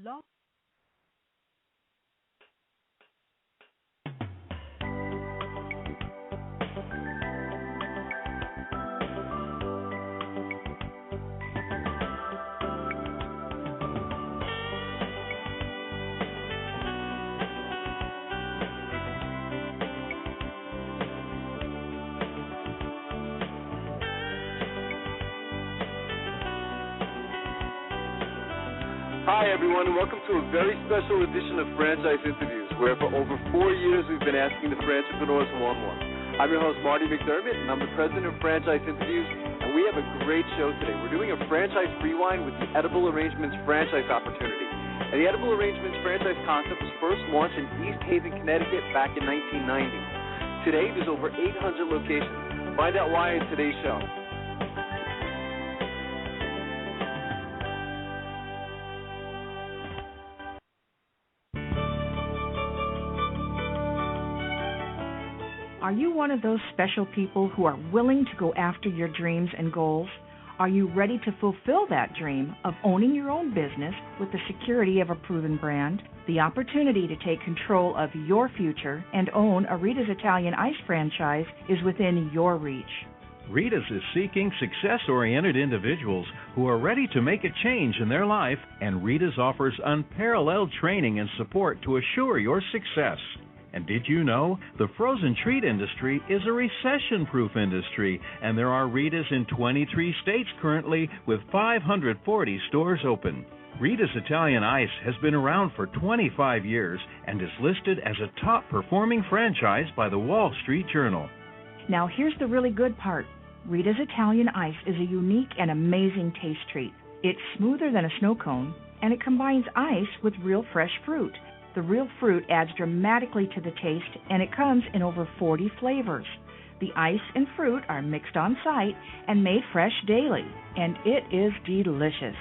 Blog. Hi, everyone, and welcome to a very special edition of Franchise Interviews, where for over 4 years we've been asking the franchipreneurs one-on-one. I'm your host, Marty McDermott, and I'm the president of Franchise Interviews, and we have a great show today. We're doing a franchise rewind with the Edible Arrangements franchise opportunity. And the Edible Arrangements franchise concept was first launched in East Haven, Connecticut back in 1990. Today, there's over 800 locations. Find out why in today's show. Are you one of those special people who are willing to go after your dreams and goals? Are you ready to fulfill that dream of owning your own business with the security of a proven brand? The opportunity to take control of your future and own a Rita's Italian Ice franchise is within your reach. Rita's is seeking success-oriented individuals who are ready to make a change in their life, and Rita's offers unparalleled training and support to assure your success. And did you know the frozen treat industry is a recession-proof industry, and there are Rita's in 23 states currently with 540 stores open. Rita's Italian Ice has been around for 25 years and is listed as a top-performing franchise by the Wall Street Journal. Now here's the really good part. Rita's Italian Ice is a unique and amazing taste treat. It's smoother than a snow cone, and it combines ice with real fresh fruit. The real fruit adds dramatically to the taste, and it comes in over 40 flavors. The ice and fruit are mixed on site and made fresh daily, and it is delicious.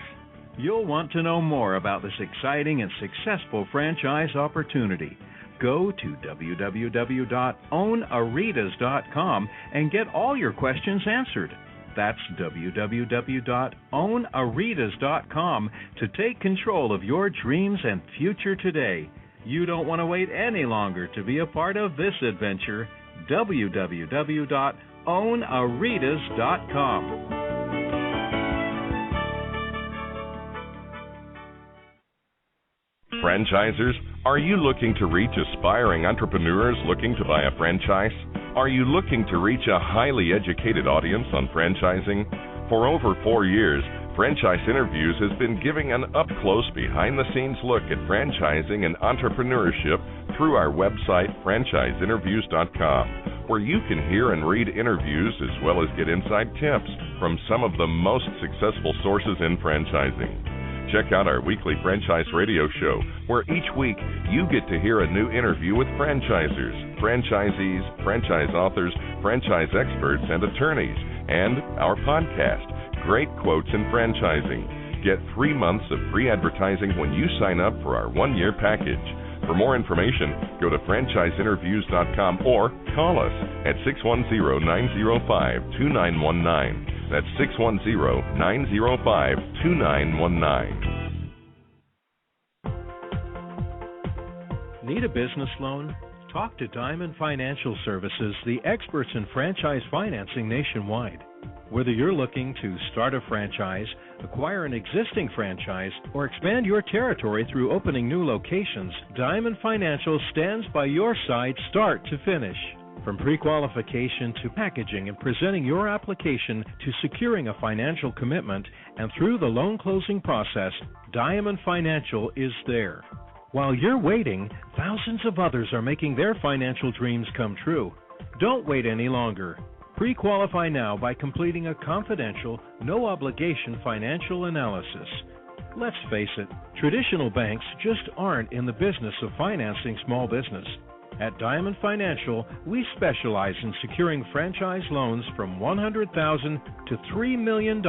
You'll want to know more about this exciting and successful franchise opportunity. Go to www.ownaritas.com and get all your questions answered. That's www.ownaritas.com to take control of your dreams and future today. You don't want to wait any longer to be a part of this adventure. www.ownaritas.com. Franchisers, are you looking to reach aspiring entrepreneurs looking to buy a franchise? Are you looking to reach a highly educated audience on franchising? For over 4 years, Franchise Interviews has been giving an up-close, behind-the-scenes look at franchising and entrepreneurship through our website, franchiseinterviews.com, where you can hear and read interviews as well as get inside tips from some of the most successful sources in franchising. Check out our weekly franchise radio show, where each week you get to hear a new interview with franchisers, franchisees, franchise authors, franchise experts, and attorneys, and our podcast, Great Quotes in Franchising. Get 3 months of free advertising when you sign up for our 1-year package. For more information, go to franchiseinterviews.com or call us at 610-905-2919. That's 610-905-2919. Need a business loan? Talk to Diamond Financial Services, the experts in franchise financing nationwide. Whether you're looking to start a franchise, acquire an existing franchise, or expand your territory through opening new locations, Diamond Financial stands by your side start to finish. From pre-qualification to packaging and presenting your application to securing a financial commitment and through the loan closing process, Diamond Financial is there. While you're waiting, thousands of others are making their financial dreams come true. Don't wait any longer. Pre-qualify now by completing a confidential, no-obligation financial analysis. Let's face it, traditional banks just aren't in the business of financing small business. At Diamond Financial, we specialize in securing franchise loans from $100,000 to $3 million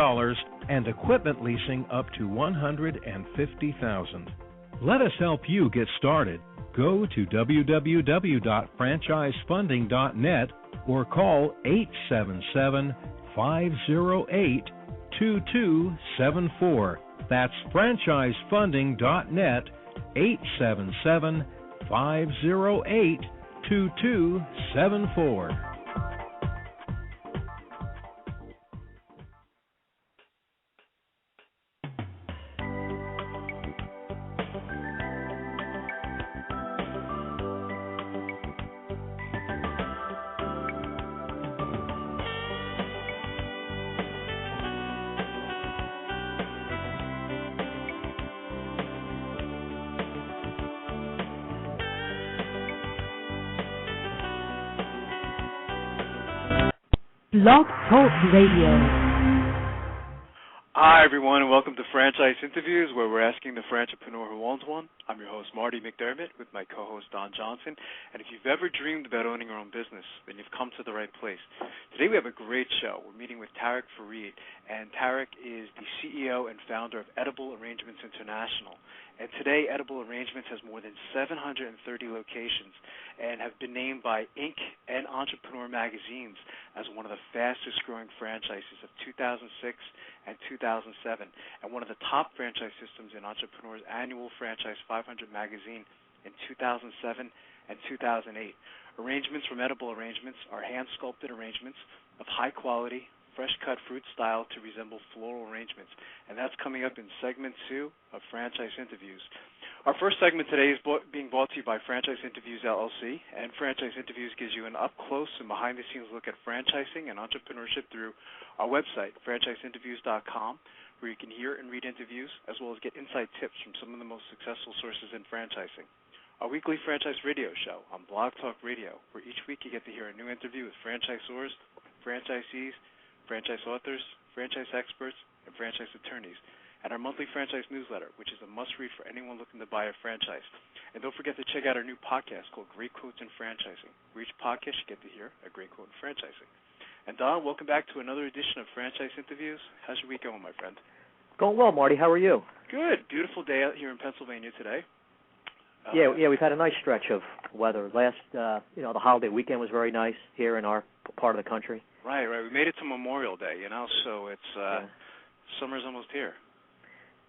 and equipment leasing up to $150,000. Let us help you get started. Go to www.franchisefunding.net or call 877-508-2274. That's franchisefunding.net, 877-508-2274. Blog Talk Radio. Hi, everyone, and welcome to Franchise Interviews, where we're asking the entrepreneur who owns one. I'm your host, Marty McDermott, with my co-host, Don Johnson. And if you've ever dreamed about owning your own business, then you've come to the right place. Today we have a great show. We're meeting with Tarek Farid, and Tarek is the CEO and founder of Edible Arrangements International. And today, Edible Arrangements has more than 730 locations and have been named by Inc. and Entrepreneur magazines as one of the fastest-growing franchises of 2006 and 2007, and one of the top franchise systems in Entrepreneur's annual Franchise 500 magazine in 2007 and 2008. Arrangements from Edible Arrangements are hand-sculpted arrangements of high quality, fresh-cut fruit style to resemble floral arrangements, and that's coming up in segment 2 of Franchise Interviews. Our first segment today is being brought to you by Franchise Interviews, LLC, and Franchise Interviews gives you an up-close and behind-the-scenes look at franchising and entrepreneurship through our website, franchiseinterviews.com, where you can hear and read interviews, as well as get inside tips from some of the most successful sources in franchising. Our weekly franchise radio show on Blog Talk Radio, where each week you get to hear a new interview with franchisors, franchisees, franchise authors, franchise experts, and franchise attorneys, and our monthly franchise newsletter, which is a must-read for anyone looking to buy a franchise. And don't forget to check out our new podcast called Great Quotes in Franchising. For each podcast, you get to hear a great quote in franchising. And Don, welcome back to another edition of Franchise Interviews. How's your week going, my friend? Going well, Marty. How are you? Good. Beautiful day out here in Pennsylvania today. Yeah, we've had a nice stretch of weather. The holiday weekend was very nice here in our part of the country. Right. We made it to Memorial Day, so it's summer's almost here.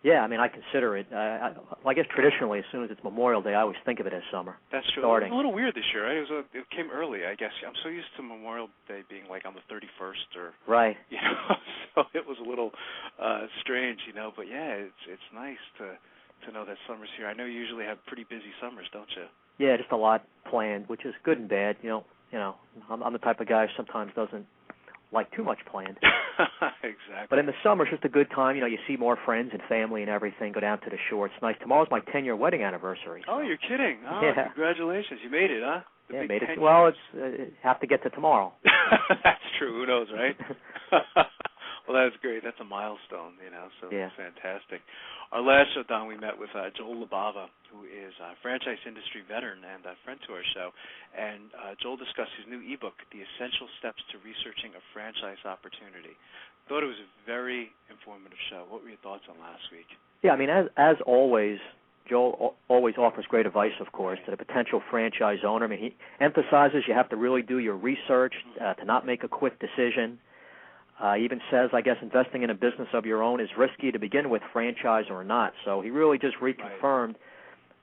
Yeah, I consider it. I guess traditionally, as soon as it's Memorial Day, I always think of it as summer. That's true. Starting. It was a little weird this year, right? It came early, I guess. I'm so used to Memorial Day being like on the 31st or right. So it was a little strange, But yeah, it's nice to know that summer's here. I know you usually have pretty busy summers, don't you? Yeah, just a lot planned, which is good and bad. I'm the type of guy who sometimes doesn't like too much planned. Exactly. But in the summer, it's just a good time. You see more friends and family and everything. Go down to the shore. It's nice. Tomorrow's my 10-year wedding anniversary. So. Oh, you're kidding? Oh, yeah. Congratulations. You made it, huh? Yeah, made it. Well, it's have to get to tomorrow. That's true. Who knows, right? Well, that's great. That's a milestone, so yeah. It's fantastic. Our last show, Don, we met with Joel Labava, who is a franchise industry veteran and a friend to our show. And Joel discussed his new ebook, The Essential Steps to Researching a Franchise Opportunity. Thought it was a very informative show. What were your thoughts on last week? Yeah, as always, Joel always offers great advice, of course, to the potential franchise owner. He emphasizes you have to really do your research to not make a quick decision. He even says, I guess, investing in a business of your own is risky to begin with, franchise or not. So he really just reconfirmed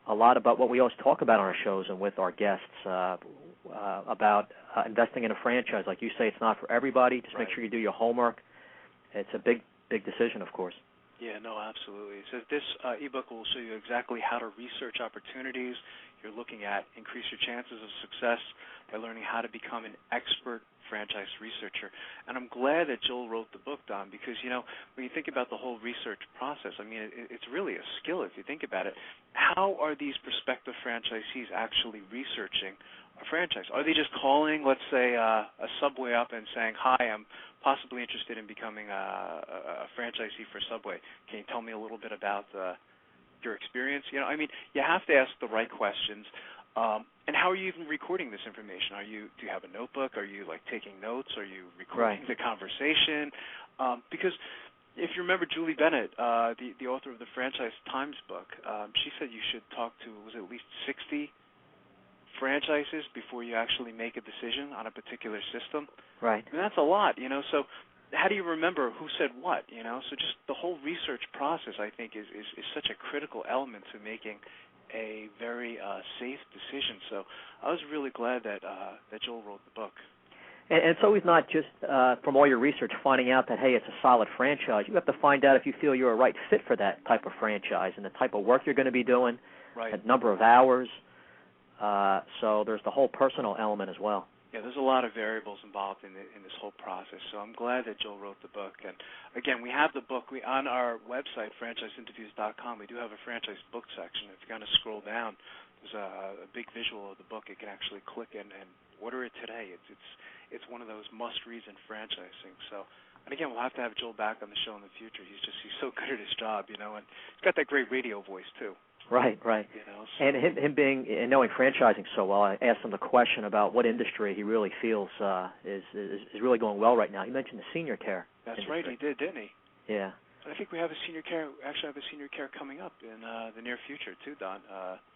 a lot about what we always talk about on our shows and with our guests about investing in a franchise. Like you say, it's not for everybody. Just make sure you do your homework. It's a big decision, of course. Yeah, no, absolutely. So this ebook will show you exactly how to research opportunities you're looking at, increase your chances of success by learning how to become an expert franchise researcher. And I'm glad that Joel wrote the book, Don, because, when you think about the whole research process, it's really a skill if you think about it. How are these prospective franchisees actually researching a franchise? Are they just calling, let's say, a Subway up and saying, hi, I'm possibly interested in becoming a franchisee for Subway. Can you tell me a little bit about your experience? You have to ask the right questions. And how are you even recording this information? Do you have a notebook? Are you taking notes? Are you recording the conversation? Because if you remember Julie Bennett, the author of the Franchise Times book, she said you should talk to at least 60 franchises before you actually make a decision on a particular system. Right. And that's a lot, So how do you remember who said what? So just the whole research process, I think, is such a critical element to making a very safe decision. So I was really glad that Joel wrote the book. And it's always not just from all your research finding out that, hey, it's a solid franchise. You have to find out if you feel you're a right fit for that type of franchise and the type of work you're going to be doing, right. the number of hours. So there's the whole personal element as well. Yeah, there's a lot of variables involved in this whole process. So I'm glad that Joel wrote the book. And, again, we have the book. On our website, franchiseinterviews.com, we do have a franchise book section. If you're going to scroll down, there's a big visual of the book. You can actually click in and order it today. It's one of those must-reads in franchising. So, and, again, we'll have to have Joel back on the show in the future. He's so good at his job, and he's got that great radio voice, too. Right. So. And him being and knowing franchising so well, I asked him the question about what industry he really feels is really going well right now. He mentioned the senior care. That's industry. right, he did, didn't he? Yeah. I think we have a senior care coming up in the near future too, Don.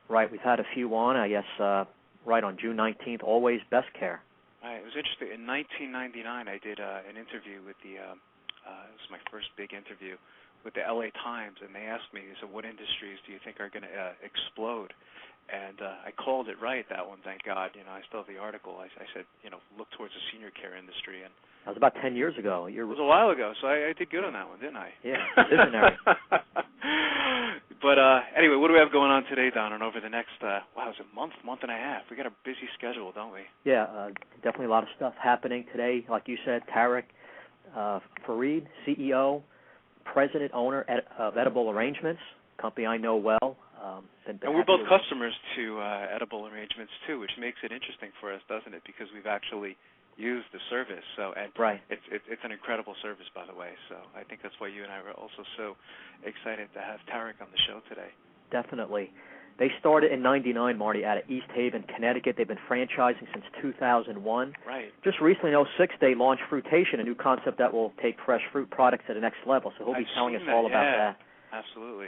Right, we've had a few on. I guess right on June 19th. Always Best Care. Right, it was interesting. In 1999, I did an interview with it was my first big interview with the LA Times, and they asked me, so what industries do you think are going to explode? And I called it right, that one, thank God. I still have the article. I said, look towards the senior care industry. And that was about 10 years ago. It was a while ago, so I did good on that one, didn't I? Yeah, visionary. But anyway, what do we have going on today, Don, and over the next, is it month and a half? We got a busy schedule, don't we? Yeah, definitely a lot of stuff happening today. Like you said, Tarek Fareed, CEO, president, owner of Edible Arrangements, company I know well. And we're both customers to Edible Arrangements, too, which makes it interesting for us, doesn't it? Because we've actually used the service. So, and right. It's an incredible service, by the way. So I think that's why you and I were also so excited to have Tarek on the show today. Definitely. They started in '99, Marty, out of East Haven, Connecticut. They've been franchising since 2001. Right. Just recently, in '06, they launched Fruitation, a new concept that will take fresh fruit products to the next level. So he'll be telling us all about that. Absolutely.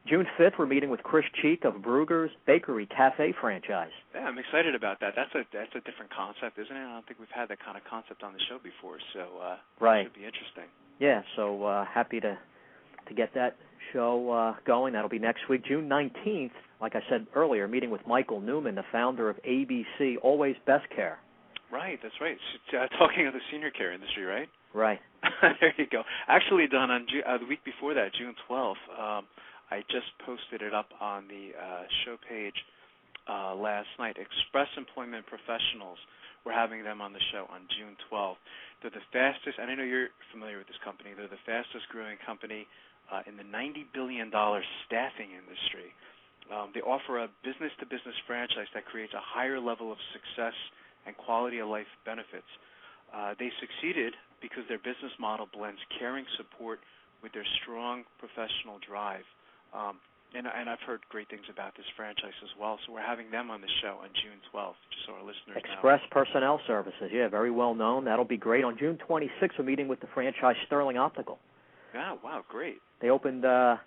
June 5th, we're meeting with Chris Cheek of Brugger's Bakery Cafe franchise. Yeah, I'm excited about that. That's a different concept, isn't it? I don't think we've had that kind of concept on the show before, so right. It should be interesting. Yeah, so happy to get that show going. That'll be next week. June 19th, like I said earlier, meeting with Michael Newman, the founder of ABC, Always Best Care. Right, that's right. Talking of the senior care industry, right? Right. There you go. Actually, Don, on the week before that, June 12th, I just posted it up on the show page last night. Express Employment Professionals, we're having them on the show on June 12th. They're the fastest, and I know you're familiar with this company, they're the fastest growing company in the $90 billion staffing industry. They offer a business-to-business franchise that creates a higher level of success and quality of life benefits. They succeeded because their business model blends caring support with their strong professional drive. And I've heard great things about this franchise as well, so we're having them on the show on June 12th, just so our listeners know. Express Personnel Services, yeah, very well known. That'll be great. On June 26th, we're meeting with the franchise Sterling Optical. Yeah, wow, great. They opened their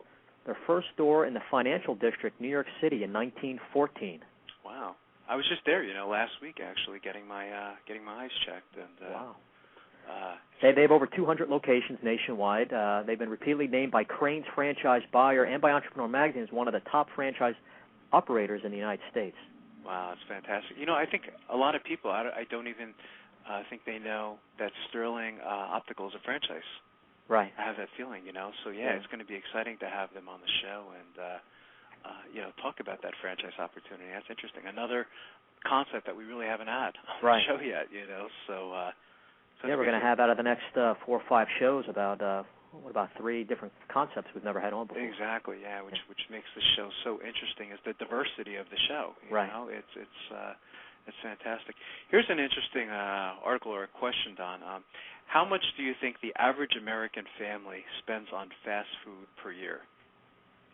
first store in the financial district, New York City, in 1914. Wow. I was just there, last week, actually, getting my eyes checked. And wow. They have over 200 locations nationwide. They've been repeatedly named by Crane's Franchise Buyer and by Entrepreneur Magazine as one of the top franchise operators in the United States. Wow, that's fantastic. I think a lot of people, I don't even think they know that Sterling Optical is a franchise. Right. I have that feeling, So, yeah, it's going to be exciting to have them on the show and, talk about that franchise opportunity. That's interesting. Another concept that we really haven't had on the show yet, So, yeah, we're going to have out of the next 4 or 5 shows about 3 different concepts we've never had on before. Exactly, yeah, which makes the show so interesting is the diversity of the show. You know? It's fantastic. Here's an interesting article or a question, Don. How much do you think the average American family spends on fast food per year?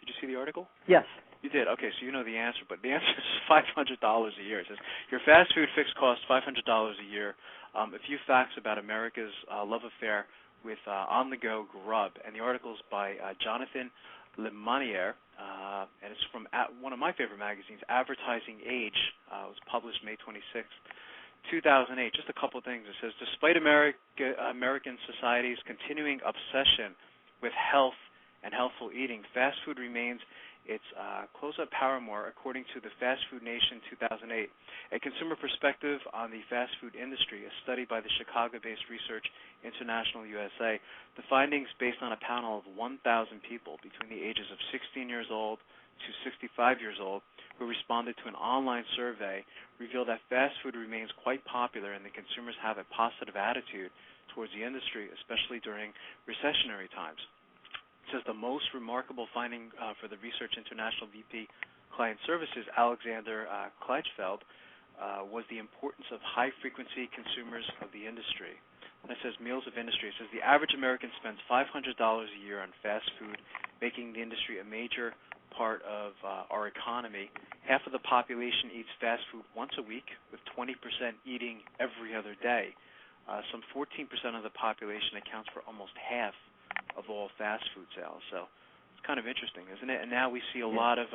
Did you see the article? Yes. You did? Okay, so you know the answer, but the answer is $500 a year. It says your fast food fixed cost $500 a year. A few facts about America's love affair with on-the-go grub, and the article is by Jonathan Lemonier, and it's from one of my favorite magazines, Advertising Age. It was published May 26th. 2008. Just a couple things. It says, despite American society's continuing obsession with health and healthful eating, fast food remains its close-up paramour, according to the Fast Food Nation 2008. A consumer perspective on the fast food industry, a study by the Chicago-based Research International USA. The findings, based on a panel of 1,000 people between the ages of 16 years old to 65 years old, who responded to an online survey, reveal that fast food remains quite popular and the consumers have a positive attitude towards the industry, especially during recessionary times. It says the most remarkable finding for the Research International VP Client Services, Alexander Kleichfeld, was the importance of high-frequency consumers of the industry. And it says meals of industry. It says the average American spends $500 a year on fast food, making the industry a major part of our economy. Half of the population eats fast food once a week, with 20% eating every other day. Some 14% of the population accounts for almost half of all fast food sales. So it's kind of interesting, isn't it? And now we see a lot of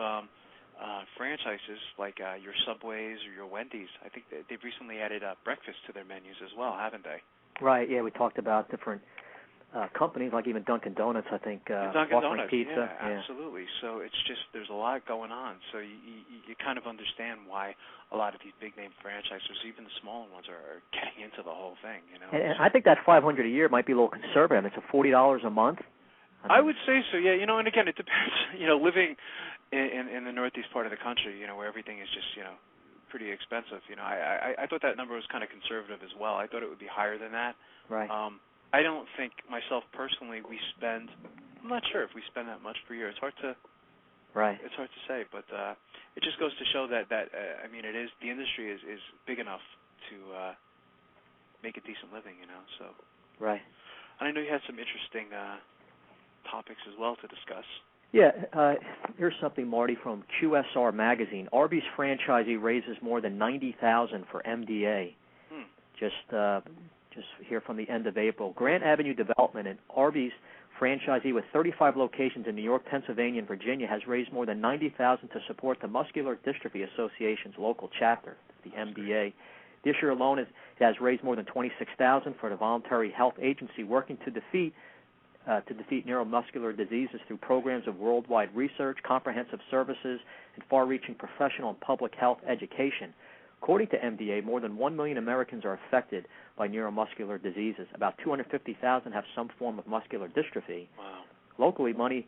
franchises like your Subways or your Wendy's. I think they've recently added breakfast to their menus as well, haven't they? Right, yeah, we talked about different companies, like even Dunkin' Donuts, I think, Dunkin' offering Donuts, pizza. Yeah, absolutely. So it's just, there's a lot going on. So you kind of understand why a lot of these big-name franchises, even the smaller ones, are getting into the whole thing, you know. And I think that $500 a year might be a little conservative. It's $40 a month. I would say so, yeah. You know, and again, it depends. You know, living in the northeast part of the country, you know, where everything is just, you know, pretty expensive. You know, I thought that number was kind of conservative as well. I thought it would be higher than that. Right. I don't think myself personally I'm not sure if we spend that much per year. It's hard to It's hard to say, but it just goes to show that I mean, it is, the industry is big enough to make a decent living, you know. So right. And I know you had some interesting topics as well to discuss. Yeah, here's something, Marty, from QSR magazine. Arby's franchisee raises more than $90,000 for MDA. Just here from the end of April. Grant Avenue Development, an Arby's franchisee with 35 locations in New York, Pennsylvania, and Virginia, has raised more than $90,000 to support the Muscular Dystrophy Association's local chapter, the MDA. This year alone, it has raised more than $26,000 for the voluntary health agency working to defeat neuromuscular diseases through programs of worldwide research, comprehensive services, and far-reaching professional and public health education. According to MDA, more than 1 million Americans are affected by neuromuscular diseases. About 250,000 have some form of muscular dystrophy. Wow. Locally, money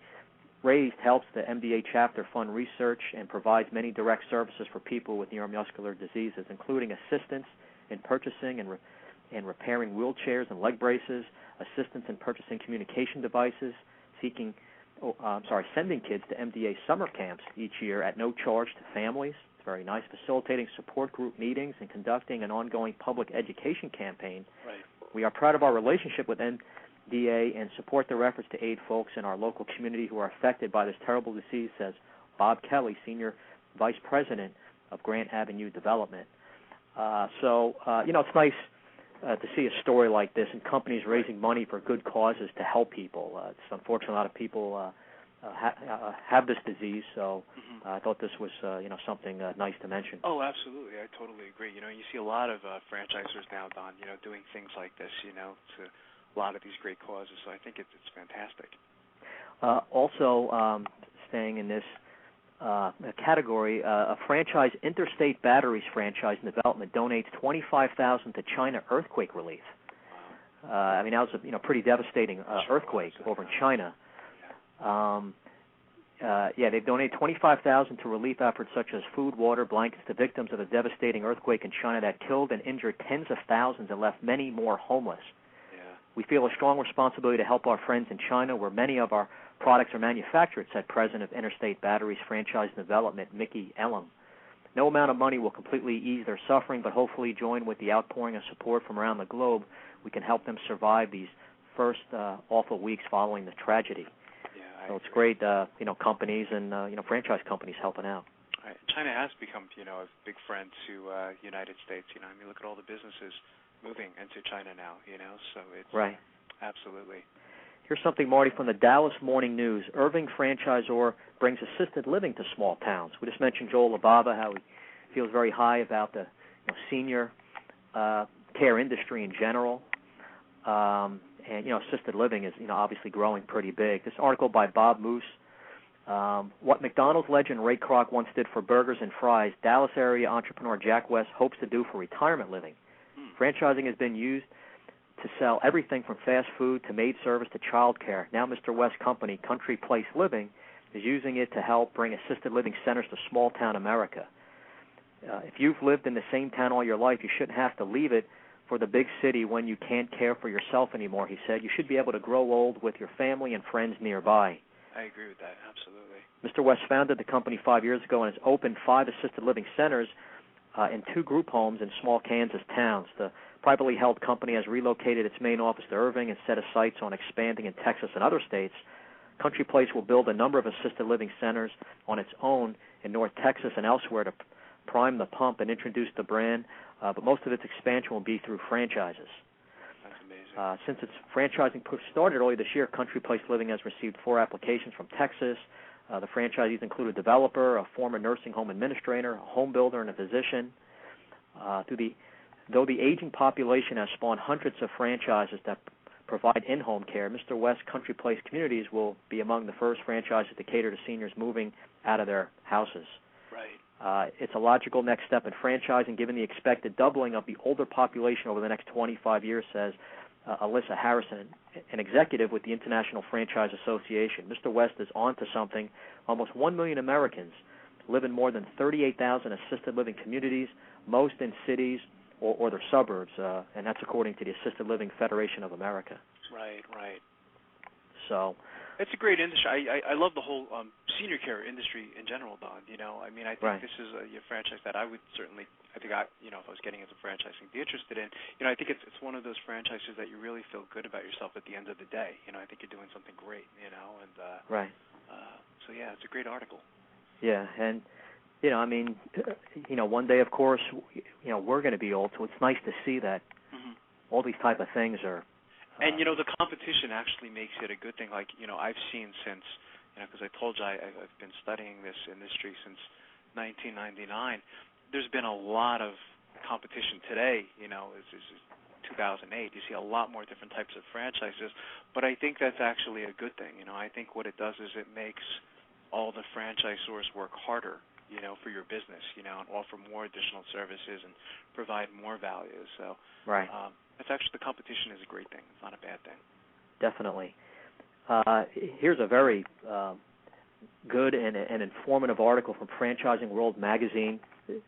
raised helps the MDA chapter fund research and provides many direct services for people with neuromuscular diseases, including assistance in purchasing and repairing wheelchairs and leg braces, assistance in purchasing communication devices, sending kids to MDA summer camps each year at no charge to families. Very nice, facilitating support group meetings and conducting an ongoing public education campaign. Right. We are proud of our relationship with MDA and support their efforts to aid folks in our local community who are affected by this terrible disease, says Bob Kelly, Senior Vice President of Grant Avenue Development. It's nice to see a story like this and companies raising money for good causes to help people. It's unfortunate a lot of people have this disease, so I thought this was something nice to mention. Oh, absolutely. I totally agree. You know, you see a lot of franchisors now, Don, you know, doing things like this, you know, to a lot of these great causes, so I think it's fantastic. Also, staying in this category, a franchise, Interstate Batteries franchise in development, donates $25,000 to China earthquake relief. Wow. I mean, that was a pretty devastating earthquake over in China. They've donated $25,000 to relief efforts such as food, water, blankets to victims of the devastating earthquake in China that killed and injured tens of thousands and left many more homeless. Yeah. We feel a strong responsibility to help our friends in China, where many of our products are manufactured, said President of Interstate Batteries Franchise Development, Mickey Elam. No amount of money will completely ease their suffering, but hopefully join with the outpouring of support from around the globe, we can help them survive these first awful weeks following the tragedy. So it's great, companies and franchise companies helping out. Right. China has become, a big friend to United States. I mean, look at all the businesses moving into China now. So it's right. Absolutely. Here's something, Marty, from the Dallas Morning News. Irving franchisor brings assisted living to small towns. We just mentioned Joel Lababa, how he feels very high about the senior care industry in general. And, assisted living is, obviously growing pretty big. This article by Bob Moose, what McDonald's legend Ray Kroc once did for burgers and fries, Dallas area entrepreneur Jack West hopes to do for retirement living. Franchising has been used to sell everything from fast food to maid service to child care. Now Mr. West's company, Country Place Living, is using it to help bring assisted living centers to small-town America. If you've lived in the same town all your life, you shouldn't have to leave it for the big city when you can't care for yourself anymore, he said. You should be able to grow old with your family and friends nearby. I agree with that, absolutely. Mr. West founded the company 5 years ago and has opened 5 assisted living centers in 2 group homes in small Kansas towns. The privately held company has relocated its main office to Irving and set its sights on expanding in Texas and other states. Country Place will build a number of assisted living centers on its own in North Texas and elsewhere to prime the pump and introduce the brand, but most of its expansion will be through franchises. That's amazing. Since its franchising push started early this year, Country Place Living has received 4 applications from Texas. The franchisees include a developer, a former nursing home administrator, a home builder, and a physician. Though the aging population has spawned hundreds of franchises that provide in-home care, Mr. West Country Place Communities will be among the first franchises to cater to seniors moving out of their houses. Right. It's a logical next step in franchising, given the expected doubling of the older population over the next 25 years, says Alyssa Harrison, an executive with the International Franchise Association. Mr. West is on to something. Almost 1 million Americans live in more than 38,000 assisted living communities, most in cities or their suburbs, and that's according to the Assisted Living Federation of America. Right. So it's a great industry. I love the whole senior care industry in general, Don. I think this is a franchise that I would certainly, if I was getting into franchising, be interested in. I think it's one of those franchises that you really feel good about yourself at the end of the day. I think you're doing something great, right. So, yeah, it's a great article. Yeah, and one day, of course, we're going to be old, so it's nice to see that all these type of things are. And, the competition actually makes it a good thing. Like, I've seen since, because I told you I've been studying this industry since 1999, there's been a lot of competition today, it's 2008. You see a lot more different types of franchises, but I think that's actually a good thing. I think what it does is it makes all the franchisors work harder, for your business, and offer more additional services and provide more value. So, right. It's actually, the competition is a great thing. It's not a bad thing. Definitely. Here's a very good and informative article from Franchising World magazine.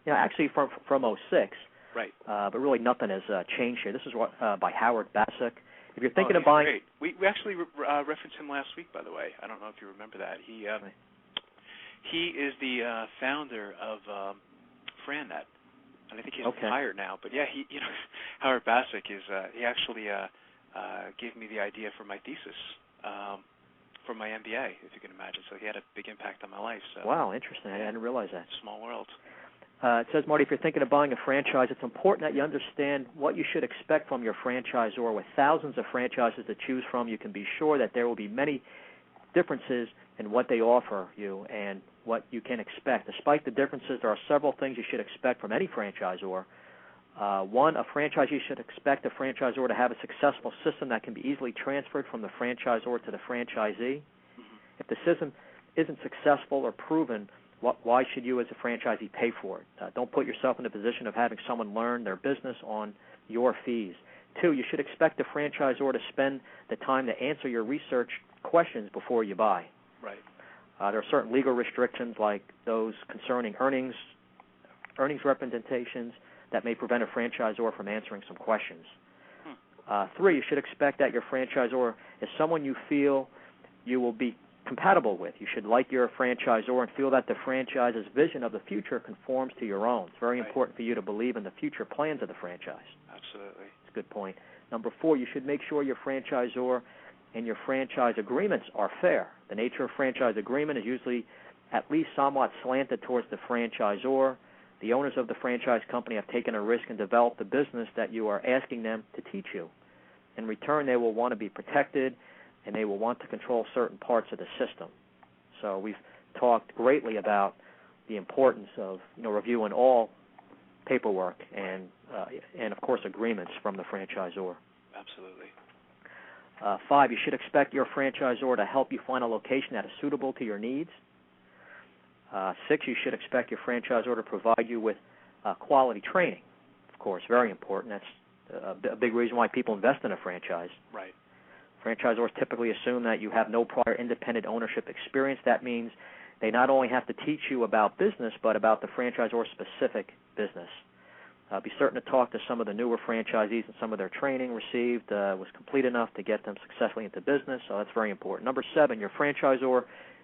Actually from 2006. Right. But really nothing has changed here. This is by Howard Bassick. If you're thinking of buying, great. We actually referenced him last week, by the way. I don't know if you remember that. He is the founder of FranNet, and I think he's retired now. But yeah, Howard Bassick is. He actually gave me the idea for my thesis for my MBA, if you can imagine. So he had a big impact on my life. So. Wow, interesting. I didn't realize that. Small world. It says, Marty, if you're thinking of buying a franchise, it's important that you understand what you should expect from your franchisor. With thousands of franchises to choose from, you can be sure that there will be many differences in what they offer you and what you can expect. Despite the differences, there are several things you should expect from any franchisor. One, a franchisee should expect a franchisor to have a successful system that can be easily transferred from the franchisor to the franchisee. If the system isn't successful or proven, why should you as a franchisee pay for it? Don't put yourself in the position of having someone learn their business on your fees. Two, you should expect the franchisor to spend the time to answer your research questions before you buy. Right. There are certain legal restrictions like those concerning earnings representations that may prevent a franchisor from answering some questions. Three, you should expect that your franchisor is someone you feel you will be compatible with. You should like your franchisor and feel that the franchise's vision of the future conforms to your own. It's very important for you to believe in the future plans of the franchise. Absolutely. That's a good point. Number four, you should make sure your franchisor and your franchise agreements are fair. The nature of franchise agreement is usually at least somewhat slanted towards the franchisor. The owners of the franchise company have taken a risk and developed the business that you are asking them to teach you. In return, they will want to be protected, and they will want to control certain parts of the system. So we've talked greatly about the importance of reviewing all paperwork and of course agreements from the franchisor. Absolutely. 5, you should expect your franchisor to help you find a location that is suitable to your needs. 6, you should expect your franchisor to provide you with quality training. Of course, very important. That's a big reason why people invest in a franchise. Right. Franchisors typically assume that you have no prior independent ownership experience. That means they not only have to teach you about business, but about the franchisor-specific business. Be certain to talk to some of the newer franchisees, and some of their training received was complete enough to get them successfully into business, so that's very important. Number 7, your franchisor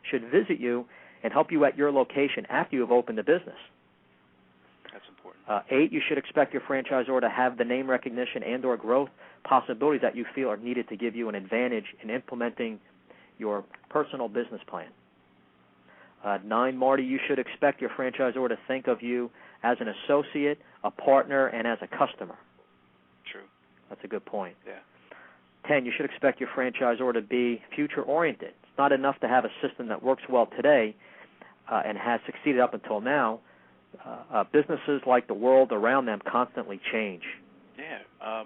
should visit you and help you at your location after you have opened the business. That's important. 8, you should expect your franchisor to have the name recognition and or growth possibilities that you feel are needed to give you an advantage in implementing your personal business plan. 9, Marty, you should expect your franchisor to think of you as an associate, a partner, and as a customer. True. That's a good point. Yeah. 10, you should expect your franchisor to be future-oriented. It's not enough to have a system that works well today and has succeeded up until now. Businesses, like the world around them, constantly change. Yeah.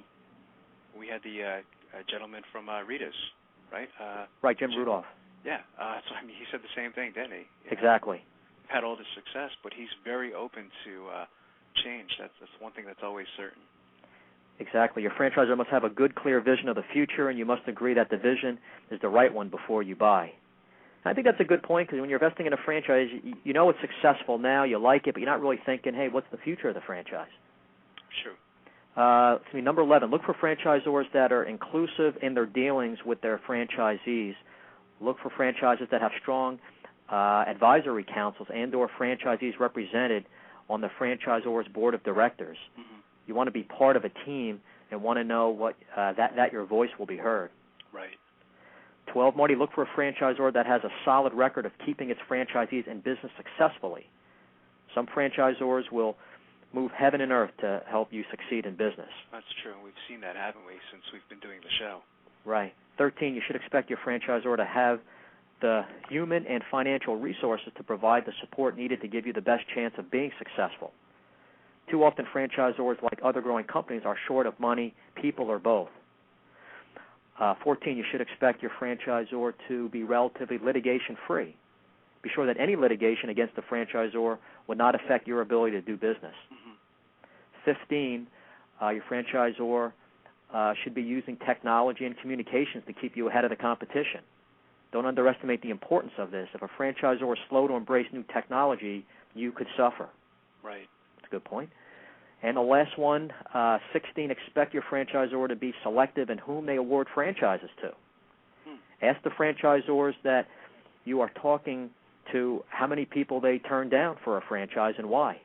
We had the gentleman from Rita's, right? Right, Jim Rudolph. Yeah. So I mean, he said the same thing, didn't he? Exactly. Had all this success, but he's very open to change. That's one thing that's always certain. Exactly. Your franchisor must have a good, clear vision of the future, and you must agree that the vision is the right one before you buy. And I think that's a good point, because when you're investing in a franchise, you know it's successful now, you like it, but you're not really thinking, hey, what's the future of the franchise? True. Number 11, look for franchisors that are inclusive in their dealings with their franchisees. Look for franchises that have strong advisory councils and or franchisees represented on the franchisor's board of directors. Mm-hmm. You want to be part of a team and want to know what that your voice will be heard. Right. 12, Marty, look for a franchisor that has a solid record of keeping its franchisees in business successfully. Some franchisors will move heaven and earth to help you succeed in business. That's true. We've seen that, haven't we, since we've been doing the show. Right. 13, you should expect your franchisor to have the human and financial resources to provide the support needed to give you the best chance of being successful. Too often, franchisors, like other growing companies, are short of money, people, or both. 14, you should expect your franchisor to be relatively litigation-free. Be sure that any litigation against the franchisor would not affect your ability to do business. Mm-hmm. 15, your franchisor should be using technology and communications to keep you ahead of the competition. Don't underestimate the importance of this. If a franchisor is slow to embrace new technology, you could suffer. Right. That's a good point. And the last one, 16, expect your franchisor to be selective in whom they award franchises to. Ask the franchisors that you are talking to how many people they turn down for a franchise and why.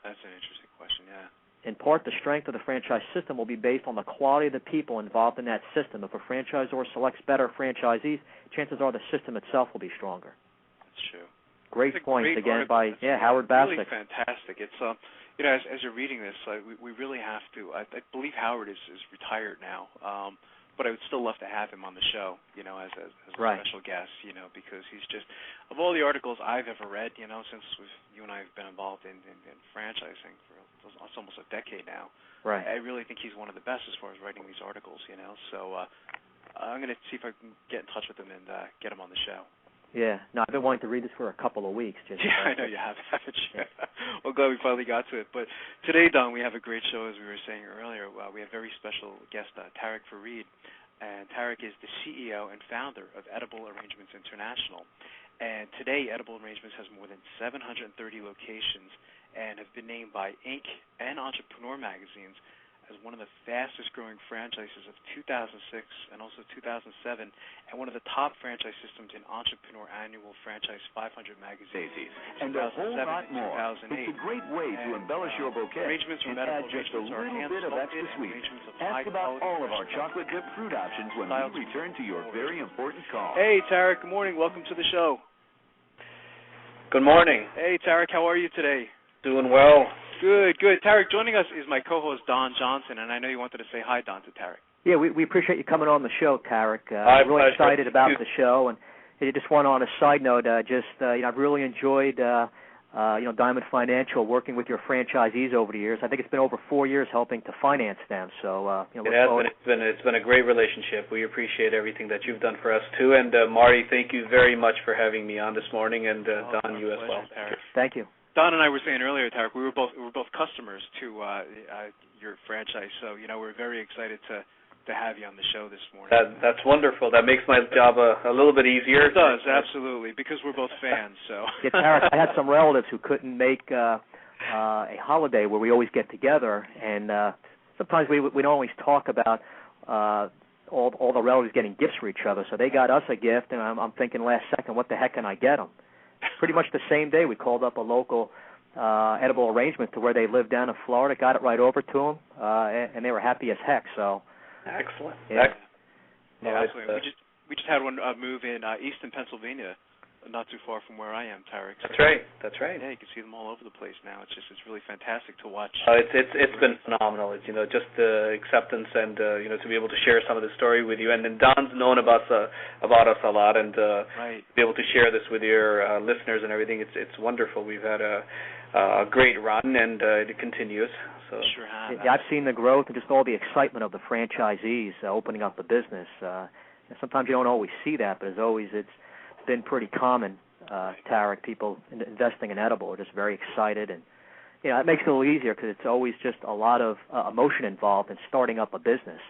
That's an interesting question, yeah. In part, the strength of the franchise system will be based on the quality of the people involved in that system. If a franchisor selects better franchisees, chances are the system itself will be stronger. That's true. Great points again by That's Howard Bastick. Really fantastic. It's as you're reading this, we really have to. I believe Howard is retired now, but I would still love to have him on the show, as a special guest, because he's just, of all the articles I've ever read, since you and I have been involved in franchising for almost a decade now. Right. I really think he's one of the best as far as writing these articles, So I'm going to see if I can get in touch with him and get him on the show. Yeah. No, I've been wanting to read this for a couple of weeks. I know you have, haven't you? Well, glad we finally got to it. But today, Don, we have a great show, as we were saying earlier. We have a very special guest, Tarek Farid. And Tarek is the CEO and founder of Edible Arrangements International. And today, Edible Arrangements has more than 730 locations and have been named by Inc. and Entrepreneur magazines as one of the fastest-growing franchises of 2006 and also 2007, and one of the top franchise systems in Entrepreneur Annual Franchise 500 magazine. And a whole lot more. It's a great way to embellish your bouquet and add just a little bit of extra sweet. Ask about all of our chocolate-dipped fruit options when we return to your very important call. Hey, Tarek, good morning. Welcome to the show. Good morning. Hey, Tarek, how are you today? Doing well. Good. Tarek, joining us is my co-host, Don Johnson, and I know you wanted to say hi, Don, to Tarek. Yeah, we appreciate you coming on the show, Tarek. I'm really excited about the show. And I just want on a side note, I've really enjoyed Diamond Financial, working with your franchisees over the years. I think it's been over 4 years helping to finance them. So it has been. It's been a great relationship. We appreciate everything that you've done for us too. And Marty, thank you very much for having me on this morning, and Don, you as well. Thank you. Don and I were saying earlier, Tarek, we were both customers to your franchise, so we're very excited to have you on the show this morning. That's wonderful. That makes my job a little bit easier. It does, absolutely, because we're both fans. So. Yeah, Tarek, I had some relatives who couldn't make a holiday where we always get together, and sometimes we don't always talk about all the relatives getting gifts for each other. So they got us a gift, and I'm thinking last second, what the heck can I get them? Pretty much the same day, we called up a local edible arrangement to where they lived down in Florida, got it right over to them, and they were happy as heck. So. Excellent. Yeah, absolutely. We just had one move in Easton, Pennsylvania, not too far from where I am, Tarek. That's right. Yeah, you can see them all over the place now. It's really fantastic to watch. It's been phenomenal. It's just the acceptance and to be able to share some of the story with you. And then Don's known about us a lot, and be able to share this with your listeners and everything. It's wonderful. We've had a great run, and it continues. So. Sure have. Yeah, I've seen the growth and just all the excitement of the franchisees opening up the business. Sometimes you don't always see that, but it's been pretty common. Tarek, people investing in edible are just very excited, and it makes it a little easier because it's always just a lot of emotion involved in starting up a business.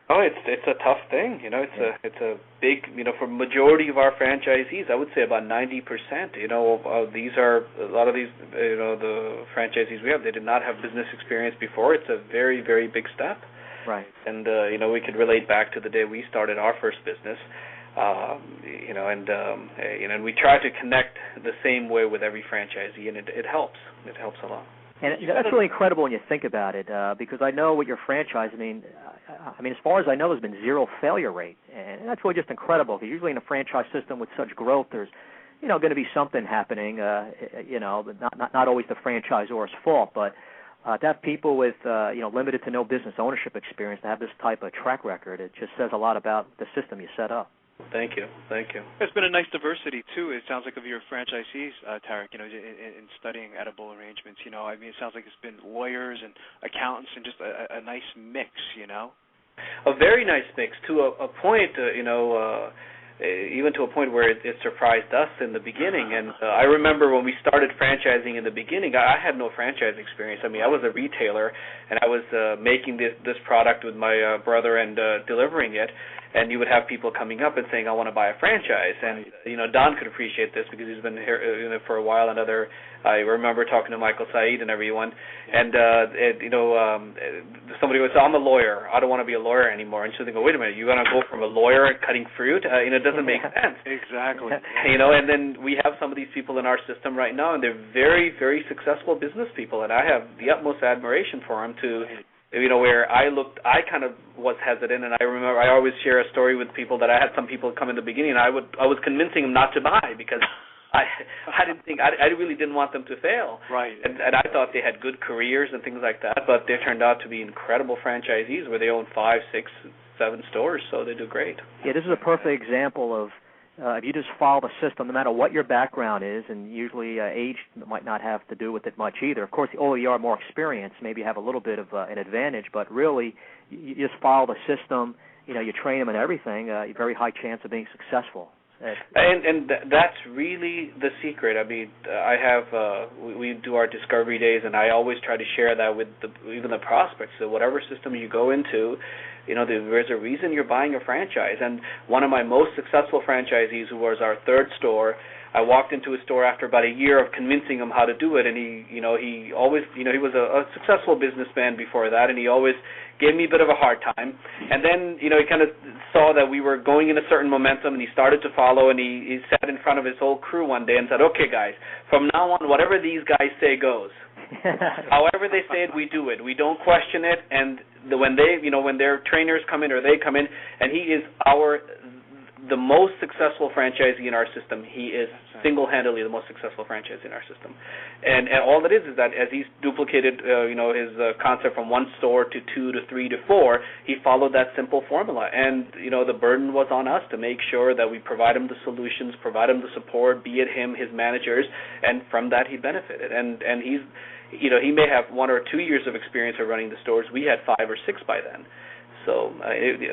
Oh, it's a tough thing. It's a big, for majority of our franchisees, I would say about 90%. These are a lot of these, the franchisees we have. They did not have business experience before. It's a very, very big step. Right. And we could relate back to the day we started our first business. And we try to connect the same way with every franchisee, and it helps. It helps a lot. And that's really incredible when you think about it, because I know with your franchise, I mean, as far as I know, there's been zero failure rate, and that's really just incredible. Because usually in a franchise system with such growth, there's, going to be something happening, but not always the franchisor's fault. But to have people with, limited to no business ownership experience to have this type of track record, it just says a lot about the system you set up. Thank you. There's been a nice diversity, too, it sounds like, of your franchisees, Tarek, in studying edible arrangements. It sounds like it's been lawyers and accountants and just a nice mix, A very nice mix to a point, even to a point where it surprised us in the beginning. And I remember when we started franchising in the beginning, I had no franchise experience. I was a retailer, and I was making this product with my brother and delivering it. And you would have people coming up and saying, I want to buy a franchise. And, Don could appreciate this because he's been here for a while. I remember talking to Michael Said and everyone. And, somebody would say, I'm a lawyer. I don't want to be a lawyer anymore. And so they go, wait a minute, you're going to go from a lawyer cutting fruit? It doesn't make sense. Exactly. And then we have some of these people in our system right now, and they're very, very successful business people. And I have the utmost admiration for them to... where I kind of was hesitant, and I remember I always share a story with people that I had some people come in the beginning, and I was convincing them not to buy because I really didn't want them to fail. Right. And I thought they had good careers and things like that, but they turned out to be incredible franchisees where they own 5, 6, 7 stores, so they do great. Yeah, this is a perfect example of if you just follow the system, no matter what your background is, and usually age might not have to do with it much either. Of course, you are more experienced, maybe you have a little bit of an advantage, but really you just follow the system, you train them and everything, you have a very high chance of being successful. And that's really the secret. I have we do our discovery days, and I always try to share that with even the prospects. So whatever system you go into, there's a reason you're buying a franchise. And one of my most successful franchisees, who was our third store, I walked into his store after about a year of convincing him how to do it, and he always, he was a successful businessman before that, and he always gave me a bit of a hard time. And then, he kind of saw that we were going in a certain momentum, and he started to follow, and he sat in front of his whole crew one day and said, okay, guys, from now on, whatever these guys say goes. However they say it, we do it. We don't question it, and when their trainers come in or they come in, and he is the most successful franchisee in our system. He is single-handedly the most successful franchisee in our system. And all it is that as he's duplicated, his concept from one store to 2 to 3 to 4, he followed that simple formula. And, the burden was on us to make sure that we provide him the solutions, provide him the support, be it him, his managers, and from that he benefited. And he's, he may have 1 or 2 years of experience of running the stores. We had 5 or 6 by then. So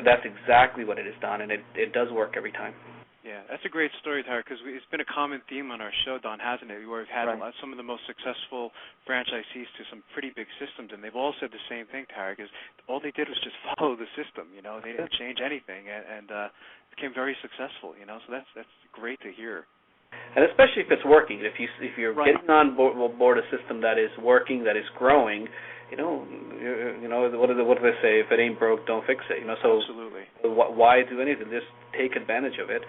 that's exactly what it has done, and it does work every time. Yeah, that's a great story, Tarek, because it's been a common theme on our show, Don, hasn't it? Where we've had some of the most successful franchisees to some pretty big systems, and they've all said the same thing, Tarek, is all they did was just follow the system. They didn't change anything, and became very successful. So that's great to hear. And especially if it's working, if you're getting on board a system that is working, that is growing. What do they say? If it ain't broke, don't fix it. So absolutely. Why do anything? Just take advantage of it.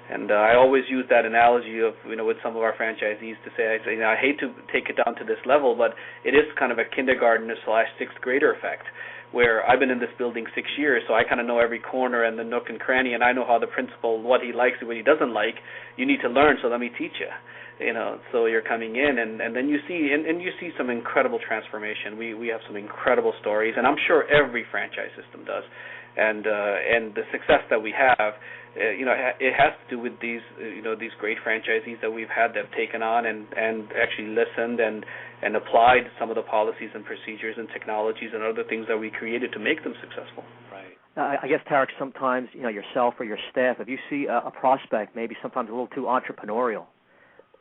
And I always use that analogy of with some of our franchisees to say, I hate to take it down to this level, but it is kind of a kindergartner/sixth grader effect, where I've been in this building 6 years, so I kind of know every corner and the nook and cranny, and I know how the principal, what he likes and what he doesn't like. You need to learn, so let me teach you. So you're coming in, and then you see some incredible transformation. We have some incredible stories, and I'm sure every franchise system does. And the success that we have, it has to do with these great franchisees that we've had that have taken on and actually listened and applied some of the policies and procedures and technologies and other things that we created to make them successful. I guess, Tarek, sometimes yourself or your staff, if you see a prospect maybe sometimes a little too entrepreneurial,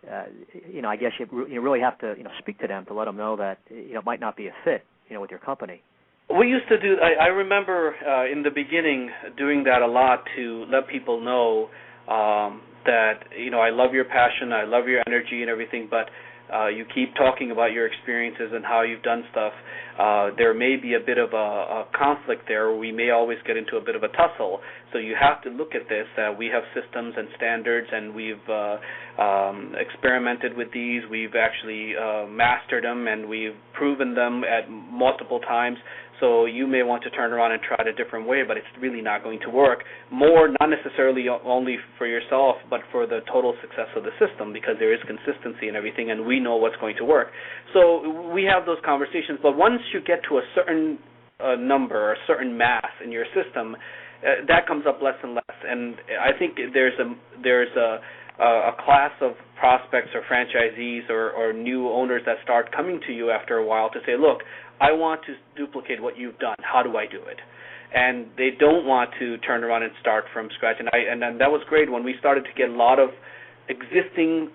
I guess you really have to speak to them to let them know that it might not be a fit with your company. We used to do. I remember in the beginning doing that a lot to let people know that I love your passion, I love your energy and everything, but you keep talking about your experiences and how you've done stuff. There may be a bit of a conflict there. We may always get into a bit of a tussle. So you have to look at this. We have systems and standards, and we've experimented with these. We've actually mastered them, and we've proven them at multiple times. So you may want to turn around and try it a different way, but it's really not going to work. More, not necessarily only for yourself, but for the total success of the system, because there is consistency and everything, and we know what's going to work. So we have those conversations, but once you get to a certain number, a certain mass in your system, that comes up less and less. And I think there's a class of prospects or franchisees or new owners that start coming to you after a while to say, look, I want to duplicate what you've done. How do I do it? And they don't want to turn around and start from scratch. And that was great when we started to get a lot of existing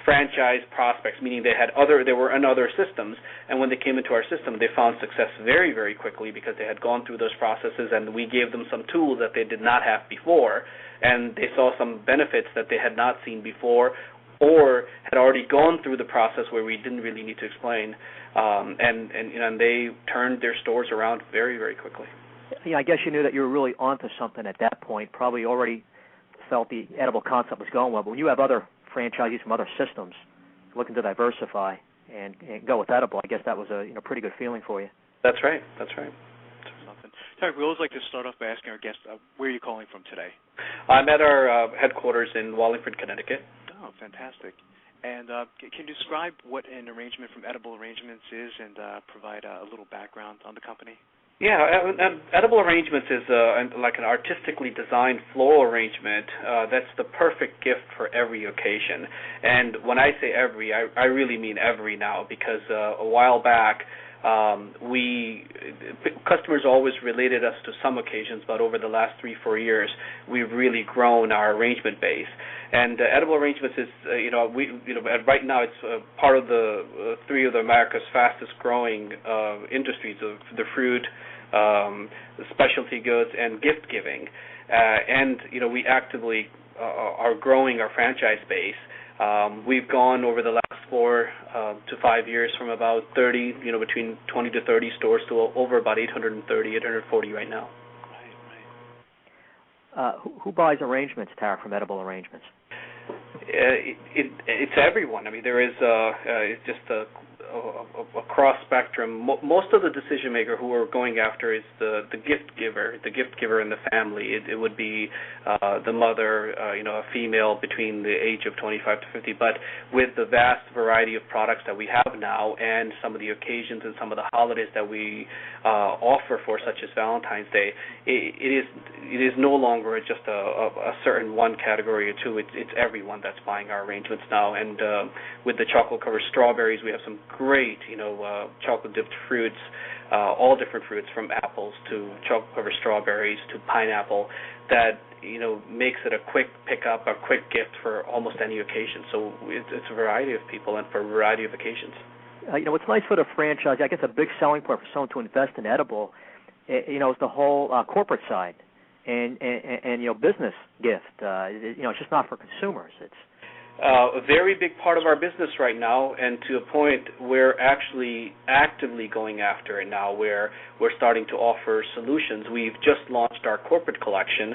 franchise prospects, meaning they were in other systems, and when they came into our system, they found success very, very quickly because they had gone through those processes, and we gave them some tools that they did not have before, and they saw some benefits that they had not seen before, or had already gone through the process where we didn't really need to explain, and they turned their stores around very, very quickly. Yeah, I guess you knew that you were really onto something at that point. Probably already felt the edible concept was going well. But when you have other franchisees from other systems looking to diversify and go with edible, I guess that was a pretty good feeling for you. That's right. That's right. Tarek, we always like to start off by asking our guests, where are you calling from today? I'm at our headquarters in Wallingford, Connecticut. Oh, fantastic. And can you describe what an arrangement from Edible Arrangements is and provide a little background on the company? Yeah, Edible Arrangements is like an artistically designed floral arrangement that's the perfect gift for every occasion. And when I say every, I really mean every now, because a while back, customers always related us to some occasions, but over the last 3-4 years, we've really grown our arrangement base. And Edible Arrangements is, right now it's part of the three of America's fastest growing industries of the fruit, the specialty goods, and gift giving. And we actively are growing our franchise base. We've gone over the last 4 to 5 years from about 30, between 20 to 30 stores to over about 830, 840 right now. Right. Who buys arrangements, Tarek, from Edible Arrangements? It's everyone. I mean, there is it's just a cross spectrum. Most of the decision maker who we're going after is the gift giver in the family. It would be the mother, a female between the age of 25 to 50. But with the vast variety of products that we have now, and some of the occasions and some of the holidays that we offer for, such as Valentine's Day, it is no longer just a certain one category or two. It's everyone that's buying our arrangements now. And with the chocolate-covered strawberries, we have some great, chocolate-dipped fruits, all different fruits from apples to chocolate-covered strawberries to pineapple that, makes it a quick pickup, a quick gift for almost any occasion. So it's a variety of people and for a variety of occasions. What's nice for the franchise, I guess a big selling point for someone to invest in edible, is the whole corporate side and business gift. It's just not for consumers. It's a very big part of our business right now, and to a point we're actually actively going after it now, where we're starting to offer solutions. We've just launched our corporate collection,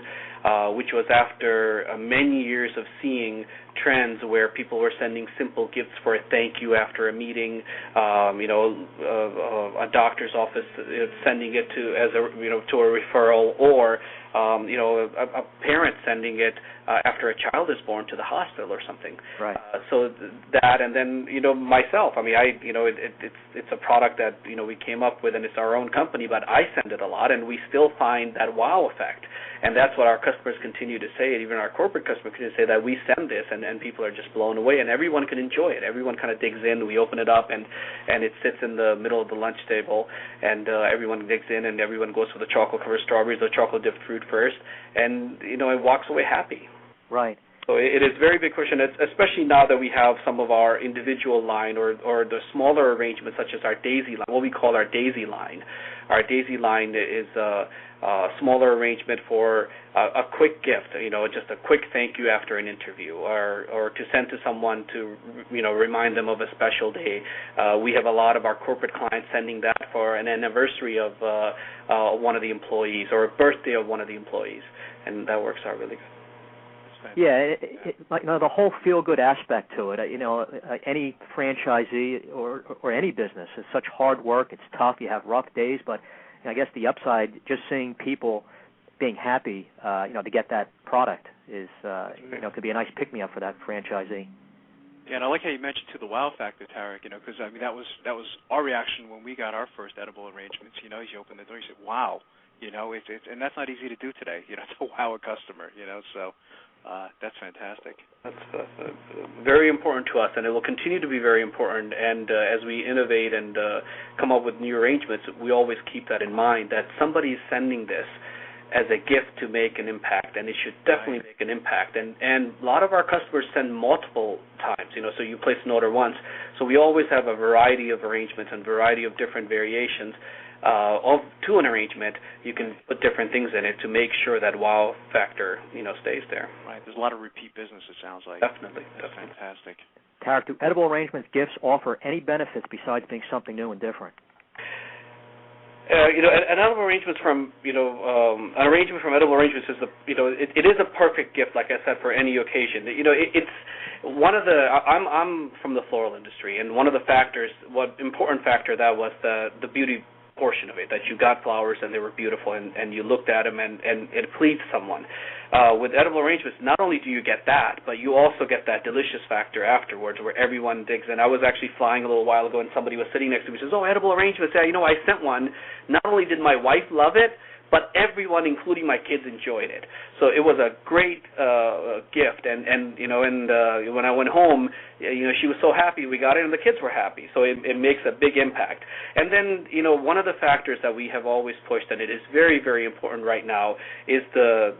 which was after many years of seeing trends where people were sending simple gifts for a thank you after a meeting, a doctor's office sending it to a referral, or a parent sending it after a child is born to the hospital or something. Right. So that, and then myself. It's a product that we came up with, and it's our own company, but I send it a lot, and we still find that wow effect. And that's what our customers continue to say, and even our corporate customers continue to say, that we send this, and people are just blown away, and everyone can enjoy it. Everyone kind of digs in. We open it up, and it sits in the middle of the lunch table, and everyone digs in, and everyone goes for the chocolate-covered strawberries, the chocolate-dipped fruit first, and it walks away happy. Right. So it is a very big question, especially now that we have some of our individual line or the smaller arrangements, such as our Daisy line, what we call our Daisy line. Our Daisy line is a smaller arrangement for a quick gift, just a quick thank you after an interview, or to send to someone to, remind them of a special day. We have a lot of our corporate clients sending that for an anniversary of one of the employees or a birthday of one of the employees, and that works out really good. Yeah, the whole feel-good aspect to it. Any franchisee or any business is such hard work. It's tough. You have rough days, but I guess the upside, just seeing people being happy, to get that product is, could be a nice pick-me-up for that franchisee. Yeah, and I like how you mentioned too the wow factor, Tarek. Because that was our reaction when we got our first edible arrangements. You open the door, you say, wow. It's and that's not easy to do today. To wow a customer. So. That's fantastic. That's very important to us, and it will continue to be very important. And as we innovate and come up with new arrangements, we always keep that in mind, that somebody is sending this as a gift to make an impact, and it should definitely make an impact. And a lot of our customers send multiple times, so you place an order once. So we always have a variety of arrangements and variety of different variations. To an arrangement, you can put different things in it to make sure that wow factor, stays there. Right. There's a lot of repeat business, it sounds like. Definitely. That's fantastic. Tarek, do edible arrangements gifts offer any benefits besides being something new and different? An edible arrangement from edible arrangements is it is a perfect gift, like I said, for any occasion. It's one of the. I'm from the floral industry, and one of the factors, important factor that was the beauty portion of it, that you got flowers and they were beautiful, and you looked at them and it pleased someone. With edible arrangements, not only do you get that, but you also get that delicious factor afterwards, where everyone digs in. I was actually flying a little while ago, and somebody was sitting next to me and says, "Oh, edible arrangements, yeah, I sent one. Not only did my wife love it, but everyone, including my kids, enjoyed it." So it was a great gift, and when I went home, she was so happy we got it, and the kids were happy. So it makes a big impact. And then one of the factors that we have always pushed, and it is very, very important right now, is the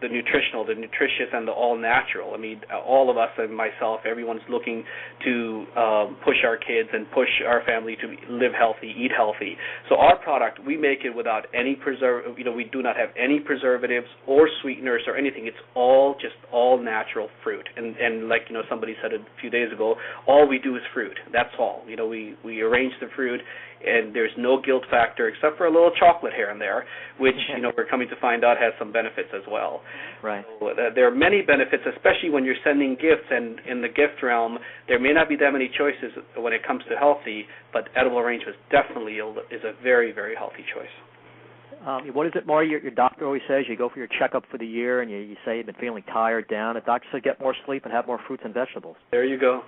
nutritional, the nutritious, and the all natural. I mean, all of us and myself, everyone's looking to push our kids and push our family to live healthy, eat healthy. So our product, we make it without any we do not have any preservatives or sweeteners or anything. It's all natural fruit. And like somebody said a few days ago, all we do is fruit. That's all. We arrange the fruit, and there's no guilt factor except for a little chocolate here and there, which we're coming to find out has some benefits as well. Right. So, there are many benefits, especially when you're sending gifts, and in the gift realm, there may not be that many choices when it comes to healthy, but edible arrangements definitely is a very, very healthy choice. What is it, Marty? Your doctor always says you go for your checkup for the year, and you say you've been feeling tired, down. The doctor said get more sleep and have more fruits and vegetables. There you go.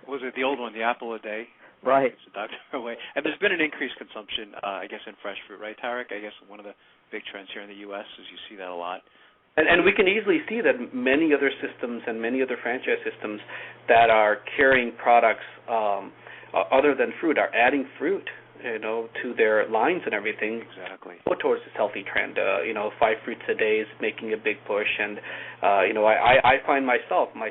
Was it the old one, the apple a day? Right. It's the doctor away. And there's been an increased consumption, I guess, in fresh fruit, right, Tarek? I guess one of the big trends here in the U.S. is you see that a lot. And we can easily see that many other systems and many other franchise systems that are carrying products other than fruit are adding fruit, to their lines and everything. Exactly. Go towards this healthy trend. 5 fruits a day is making a big push, and I find myself, my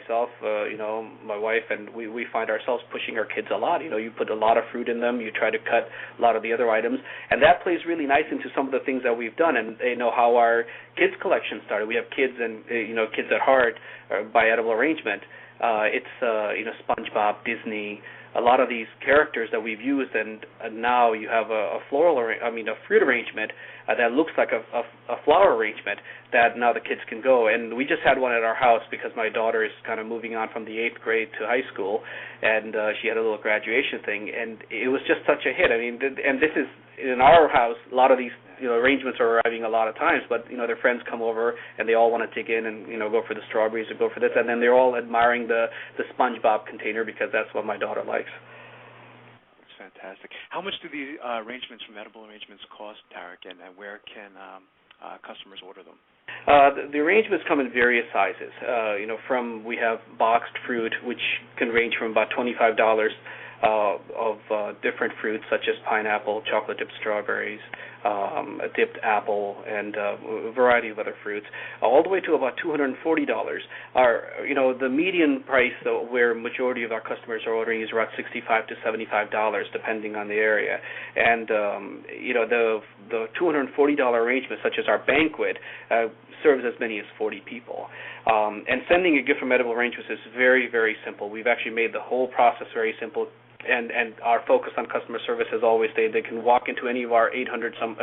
wife, and we find ourselves pushing our kids a lot. You put a lot of fruit in them. You try to cut a lot of the other items, and that plays really nice into some of the things that we've done, and how our kids collection started. We have kids and Kids at Heart by Edible Arrangement. It's SpongeBob, Disney. A lot of these characters that we've used, and now you have a fruit arrangement that looks like a flower arrangement that now the kids can go. And we just had one at our house because my daughter is kind of moving on from the 8th grade to high school, and she had a little graduation thing, and it was just such a hit. And this is in our house. A lot of these arrangements are arriving a lot of times, but their friends come over and they all want to dig in and go for the strawberries or go for this, and then they're all admiring the SpongeBob container because that's what my daughter likes. That's fantastic. How much do the arrangements from Edible Arrangements cost, Tarek, and where can customers order them? The arrangements come in various sizes. We have boxed fruit, which can range from about $25 of different fruits such as pineapple, chocolate-dipped strawberries, a dipped apple, and a variety of other fruits, all the way to about $240. The median price, where majority of our customers are ordering, is around $65 to $75, depending on the area. And the $240 arrangements, such as our banquet, serves as many as 40 people. And sending a gift from Edible Arrangements is very, very simple. We've actually made the whole process very simple. And our focus on customer service has always stayed. They can walk into any of our 700 some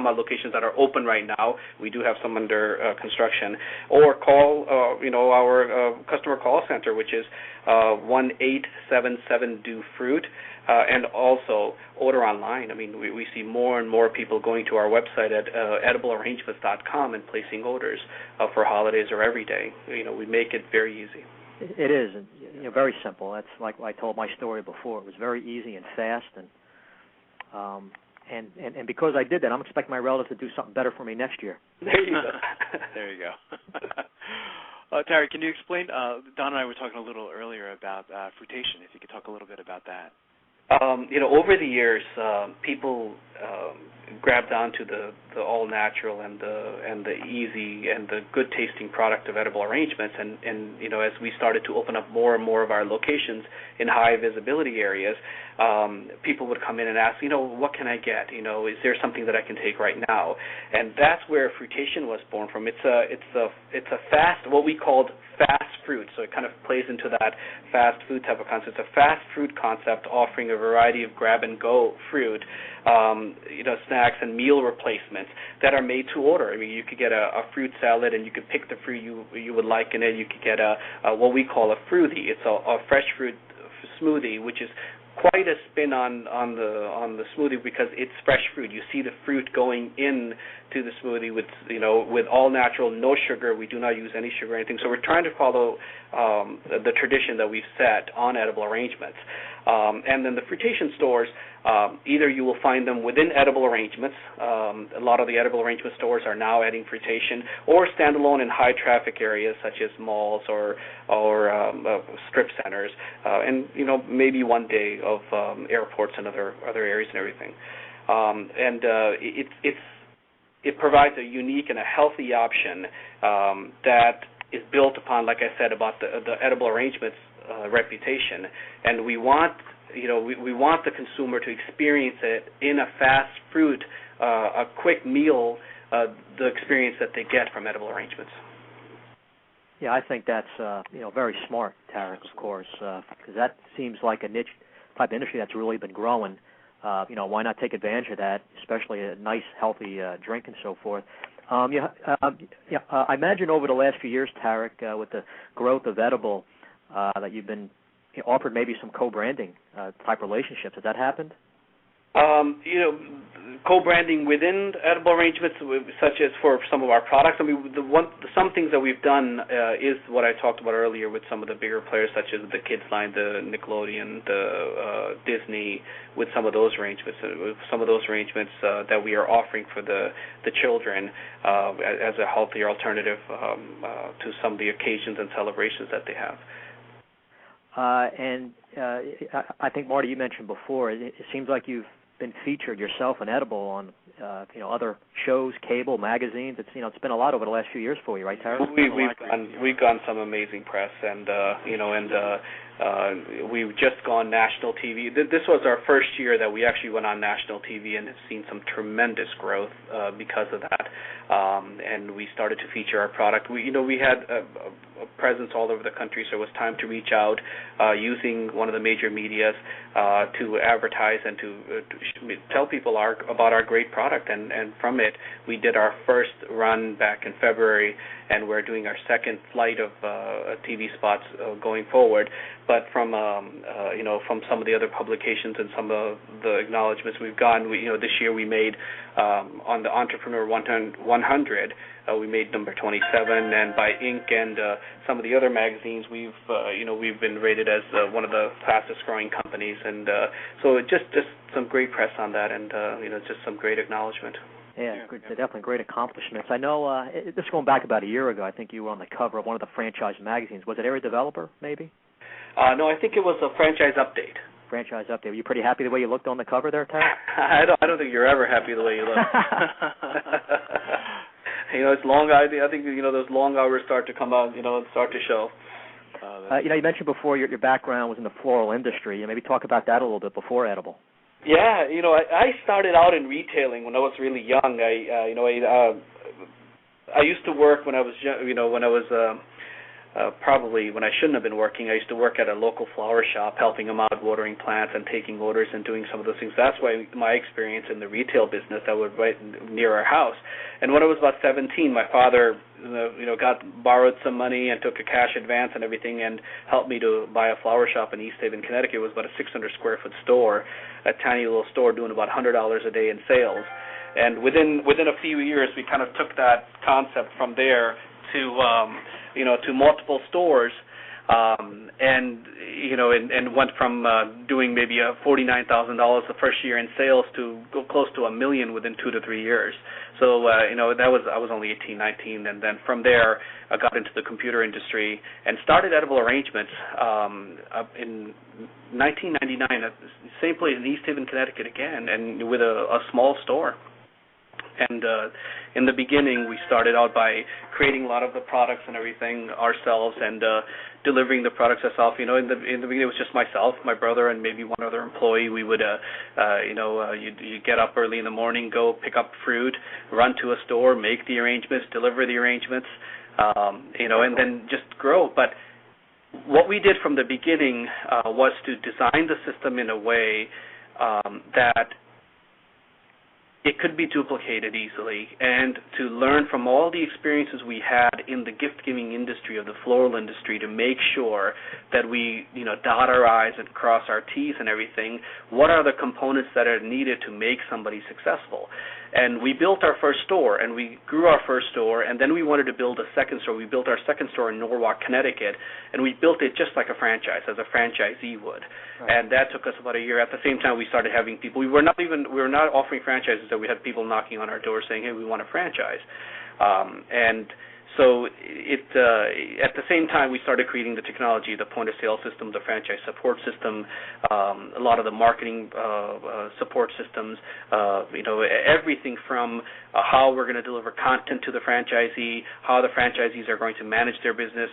odd locations that are open right now. We do have some under construction, or call our customer call center, which is 1-877-DO-FRUIT, and also order online. We see more and more people going to our website at ediblearrangements.com and placing orders for holidays or every day. We make it very easy. It is, and very simple. That's like I told my story before. It was very easy and fast, and because I did that, I'm expecting my relatives to do something better for me next year. There you go. There you go. Tarek, can you explain? Don and I were talking a little earlier about fruitation. If you could talk a little bit about that. Over the years, people grabbed onto the all natural and the easy and the good tasting product of Edible Arrangements, and as we started to open up more and more of our locations in high visibility areas, people would come in and ask, what can I get? Is there something that I can take right now? And that's where fruitation was born from. It's a fast, what we called fast fruit. So it kind of plays into that fast food type of concept. It's a fast fruit concept offering a variety of grab-and-go fruit, snacks and meal replacements that are made to order. You could get a fruit salad, and you could pick the fruit you would like in it. You could get what we call a fruity. It's a fresh fruit smoothie, which is quite a spin on the smoothie because it's fresh fruit. You see the fruit going in to the smoothie with all natural, no sugar. We do not use any sugar or anything. So we're trying to follow the tradition that we've set on Edible Arrangements. And then the fruitation stores, either you will find them within Edible Arrangements. A lot of the Edible Arrangement stores are now adding fruitation, or standalone in high traffic areas such as malls or strip centers, and maybe one day of airports and other areas and everything. It provides a unique and a healthy option that is built upon, like I said, about the Edible Arrangements reputation, and we want we want the consumer to experience it in a fast fruit a quick meal, the experience that they get from edible arrangements. Yeah, I think that's very smart, Tarek, of course, because that seems like a niche type of industry that's really been growing. Why not take advantage of that, especially a nice, healthy drink and so forth. I imagine over the last few years, Tarek, with the growth of edible, that you've been offered maybe some co-branding type relationships. Has that happened? Co-branding within edible arrangements, such as for some of our products. I mean, some things that we've done is what I talked about earlier with some of the bigger players, such as the kids line, the Nickelodeon, the Disney, with some of those arrangements. Some of those arrangements that we are offering for the children as a healthier alternative to some of the occasions and celebrations that they have. I think, Marty, you mentioned before, it seems like you've been featured yourself in edible on other shows, cable, magazines. It's been a lot over the last few years for you, right, Tara? We've gotten some amazing press, and we've just gone national TV. This was our first year that we actually went on national TV, and have seen some tremendous growth because of that. And we started to feature our product. We had a presence all over the country, so it was time to reach out using one of the major medias to advertise and to tell people about our great product. And from it, we did our first run back in February, and we're doing our second flight of TV spots going forward. But from some of the other publications and some of the acknowledgments we've gotten, this year we made on the Entrepreneur 100, we made number 27, and by Inc. and some of the other magazines, we've been rated as one of the fastest growing companies, and so just some great press on that, and just some great acknowledgement. Yeah, definitely great accomplishments. I know, this going back about a year ago, I think you were on the cover of one of the franchise magazines. Was it Area Developer, maybe? No, I think it was a Franchise Update. Franchise Update. Were you pretty happy the way you looked on the cover there, Terry? I don't think you're ever happy the way you look. It's long. I think those long hours start to come out. Start to show. You mentioned before your background was in the floral industry. Maybe talk about that a little bit before edible. Yeah, I started out in retailing when I was really young. I used to work when I was probably when I shouldn't have been working. I used to work at a local flower shop, helping them out, watering plants and taking orders and doing some of those things. That's why my experience in the retail business that was right near our house. And when I was about 17, my father, borrowed some money and took a cash advance and everything, and helped me to buy a flower shop in East Haven, Connecticut. It was about a 600 square foot store, a tiny little store doing about $100 a day in sales. And within a few years, we kind of took that concept from there to multiple stores, and went from doing maybe $49,000 the first year in sales to go close to $1 million within 2 to 3 years. So I was only 18, 19, and then from there I got into the computer industry and started Edible Arrangements in 1999, same place in East Haven, Connecticut again, and with a small store. And in the beginning, we started out by creating a lot of the products and everything ourselves, and delivering the products ourselves. In the beginning, it was just myself, my brother, and maybe one other employee. We would, you get up early in the morning, go pick up fruit, run to a store, make the arrangements, deliver the arrangements, and then just grow. But what we did from the beginning was to design the system in a way that it could be duplicated easily, and to learn from all the experiences we had in the gift-giving industry, of the floral industry, to make sure that we, dot our I's and cross our T's and everything. What are the components that are needed to make somebody successful? And we built our first store, and we grew our first store, and then we wanted to build a second store. We built our second store in Norwalk, Connecticut, and we built it just like a franchise, as a franchisee would. Right. And that took us about a year. At the same time, we started having people. We were not offering franchises, so we had people knocking on our door saying, "Hey, we want a franchise." And so at the same time, we started creating the technology, the point-of-sale system, the franchise support system, a lot of the marketing support systems, everything from how we're going to deliver content to the franchisee, how the franchisees are going to manage their business,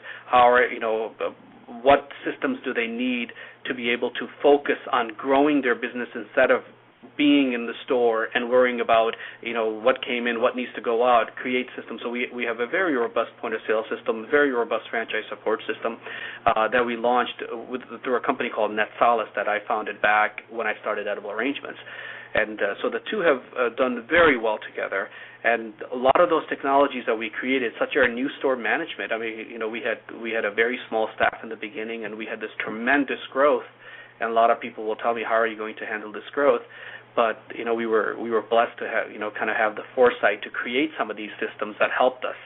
what systems do they need to be able to focus on growing their business instead of being in the store and worrying about, what came in, what needs to go out, create systems. So we have a very robust point-of-sale system, very robust franchise support system that we launched through a company called NetSolace that I founded back when I started Edible Arrangements. And so the two have done very well together. And a lot of those technologies that we created, such as our new store management, I mean, we had a very small staff in the beginning, and we had this tremendous growth. And a lot of people will tell me, how are you going to handle this growth? But we were blessed to have kind of have the foresight to create some of these systems that helped us,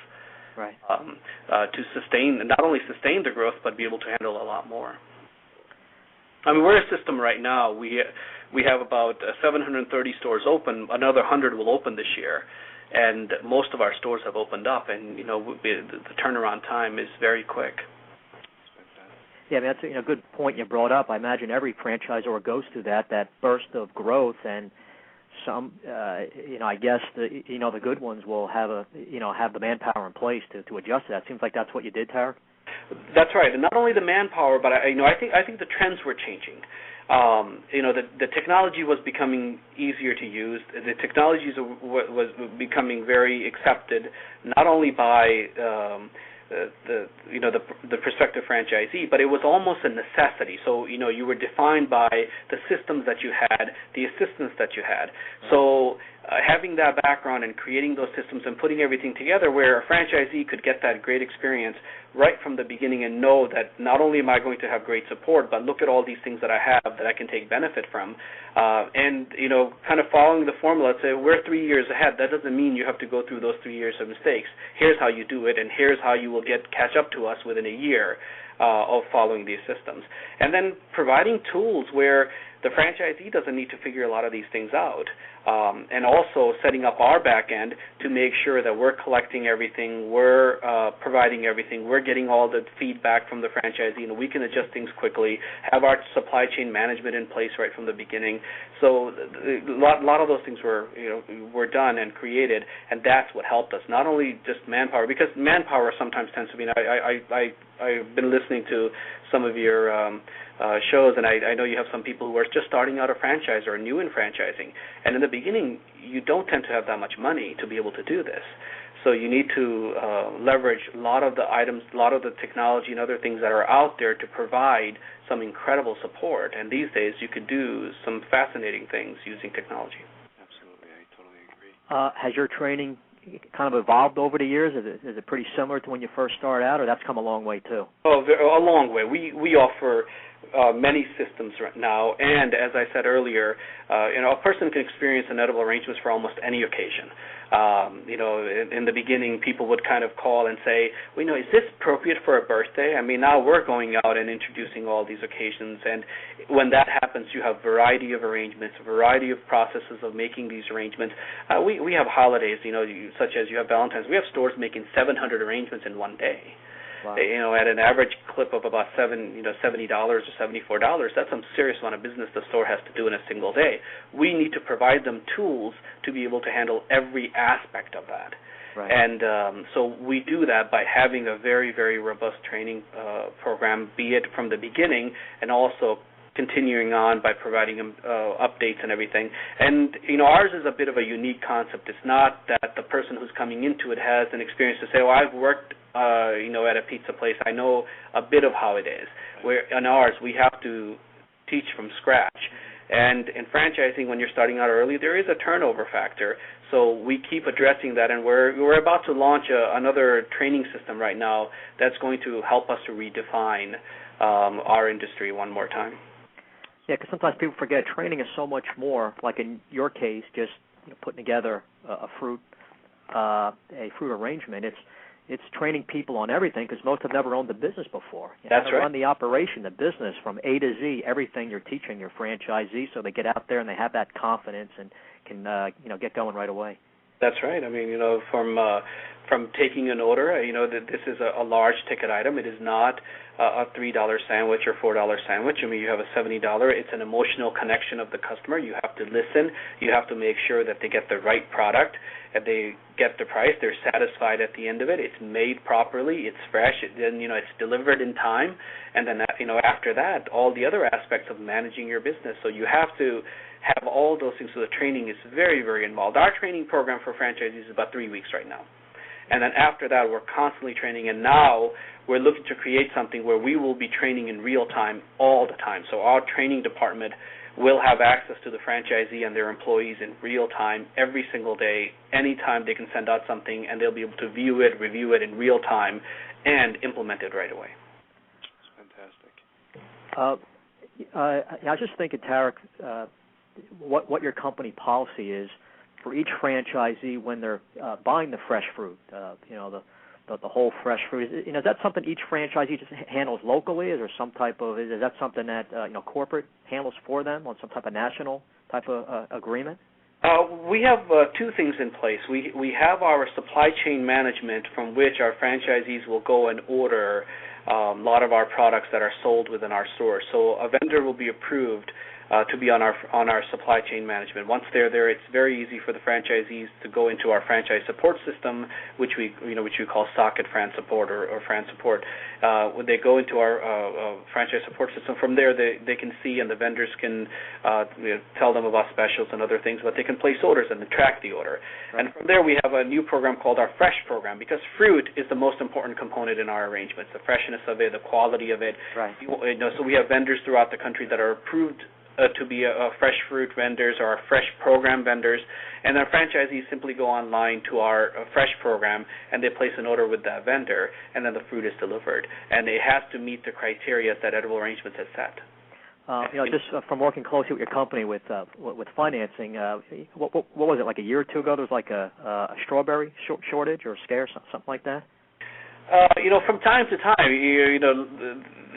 right, to not only sustain the growth, but be able to handle a lot more. I mean, we're a system right now. We have about 730 stores open. Another 100 will open this year, and most of our stores have opened up. And the turnaround time is very quick. Yeah, I mean, that's a good point you brought up. I imagine every franchisor goes through that burst of growth, and some, I guess the good ones will have the manpower in place to adjust to that. Seems like that's what you did, Tarek. That's right, and not only the manpower, but I think the trends were changing. The technology was becoming easier to use. The technology was becoming very accepted, not only by the prospective franchisee, but it was almost a necessity. So you were defined by the systems that you had, the assistance that you had. So having that background and creating those systems and putting everything together where a franchisee could get that great experience right from the beginning and know that not only am I going to have great support, but look at all these things that I have that I can take benefit from. And kind of following the formula, say we're 3 years ahead. That doesn't mean you have to go through those 3 years of mistakes. Here's how you do it, and here's how you will catch up to us within a year of following these systems. And then providing tools where the franchisee doesn't need to figure a lot of these things out. And also setting up our back end to make sure that we're collecting everything, we're providing everything, we're getting all the feedback from the franchisee, and we can adjust things quickly, have our supply chain management in place right from the beginning. So a lot of those things were done and created, and that's what helped us, not only just manpower, because manpower sometimes tends to be, I've been listening to some of your shows, and I know you have some people who are just starting out a franchise or new in franchising. And in the beginning, you don't tend to have that much money to be able to do this. So you need to leverage a lot of the items, a lot of the technology and other things that are out there to provide some incredible support. And these days, you could do some fascinating things using technology. Absolutely. I totally agree. Has your training kind of evolved over the years? Is it pretty similar to when you first started out, or that's come a long way too? Oh, a long way. We offer many systems right now, and as I said earlier, a person can experience an edible arrangements for almost any occasion. In the beginning, people would kind of call and say, is this appropriate for a birthday? I mean, now we're going out and introducing all these occasions, and when that happens, you have a variety of arrangements, a variety of processes of making these arrangements. We have holidays, such as you have Valentine's. We have stores making 700 arrangements in one day. Wow. At an average clip of about $70 or $74, that's some serious amount of business the store has to do in a single day. We need to provide them tools to be able to handle every aspect of that. Right. And so we do that by having a very, very robust training program, be it from the beginning and also continuing on by providing updates and everything. And, ours is a bit of a unique concept. It's not that the person who's coming into it has an experience to say, I've worked, at a pizza place. I know a bit of how it is. Where in ours, we have to teach from scratch. And in franchising, when you're starting out early, there is a turnover factor. So we keep addressing that, and we're about to launch another training system right now that's going to help us to redefine our industry one more time. Yeah, because sometimes people forget training is so much more, like in your case, just putting together a fruit arrangement. It's training people on everything because most have never owned the business before. That's right. Run the operation, the business from A to Z, everything you're teaching your franchisees, so they get out there and they have that confidence and can get going right away. That's right. I mean, from from taking an order. That this is a large ticket item. It is not a $3 sandwich or $4 sandwich. I mean, you have a $70. It's an emotional connection of the customer. You have to listen. You have to make sure that they get the right product, that they get the price, they're satisfied at the end of it. It's made properly. It's fresh. It's delivered in time. And then after that, all the other aspects of managing your business. So you have to have all those things. So the training is very, very involved. Our training program for franchisees is about 3 weeks right now. And then after that, we're constantly training. And now we're looking to create something where we will be training in real time all the time. So our training department will have access to the franchisee and their employees in real time every single day. Anytime they can send out something, and they'll be able to view it, review it in real time, and implement it right away. Fantastic. I was just thinking, Tarek, what your company policy is for each franchisee when they're buying the fresh fruit, the whole fresh fruit. Is that something each franchisee just handles locally? Is there some type of, is that something that corporate handles for them on some type of national type of agreement? We have two things in place. We have our supply chain management, from which our franchisees will go and order a lot of our products that are sold within our store. So a vendor will be approved to be on our supply chain management. Once they're there, it's very easy for the franchisees to go into our franchise support system, which we call Socket Fran Support or Fran Support. When they go into our franchise support system, from there they can see, and the vendors can tell them about specials and other things, but they can place orders and then track the order. Right. And from there we have a new program called our Fresh program, because fruit is the most important component in our arrangements, the freshness of it, the quality of it. Right. So we have vendors throughout the country that are approved to be a fresh fruit vendors or our fresh program vendors, and our franchisees simply go online to our fresh program and they place an order with that vendor, and then the fruit is delivered, and it has to meet the criteria that Edible Arrangements has set. Just from working closely with your company with financing, what was it, like a year or two ago? There was like a strawberry shortage or scare, something like that. From time to time,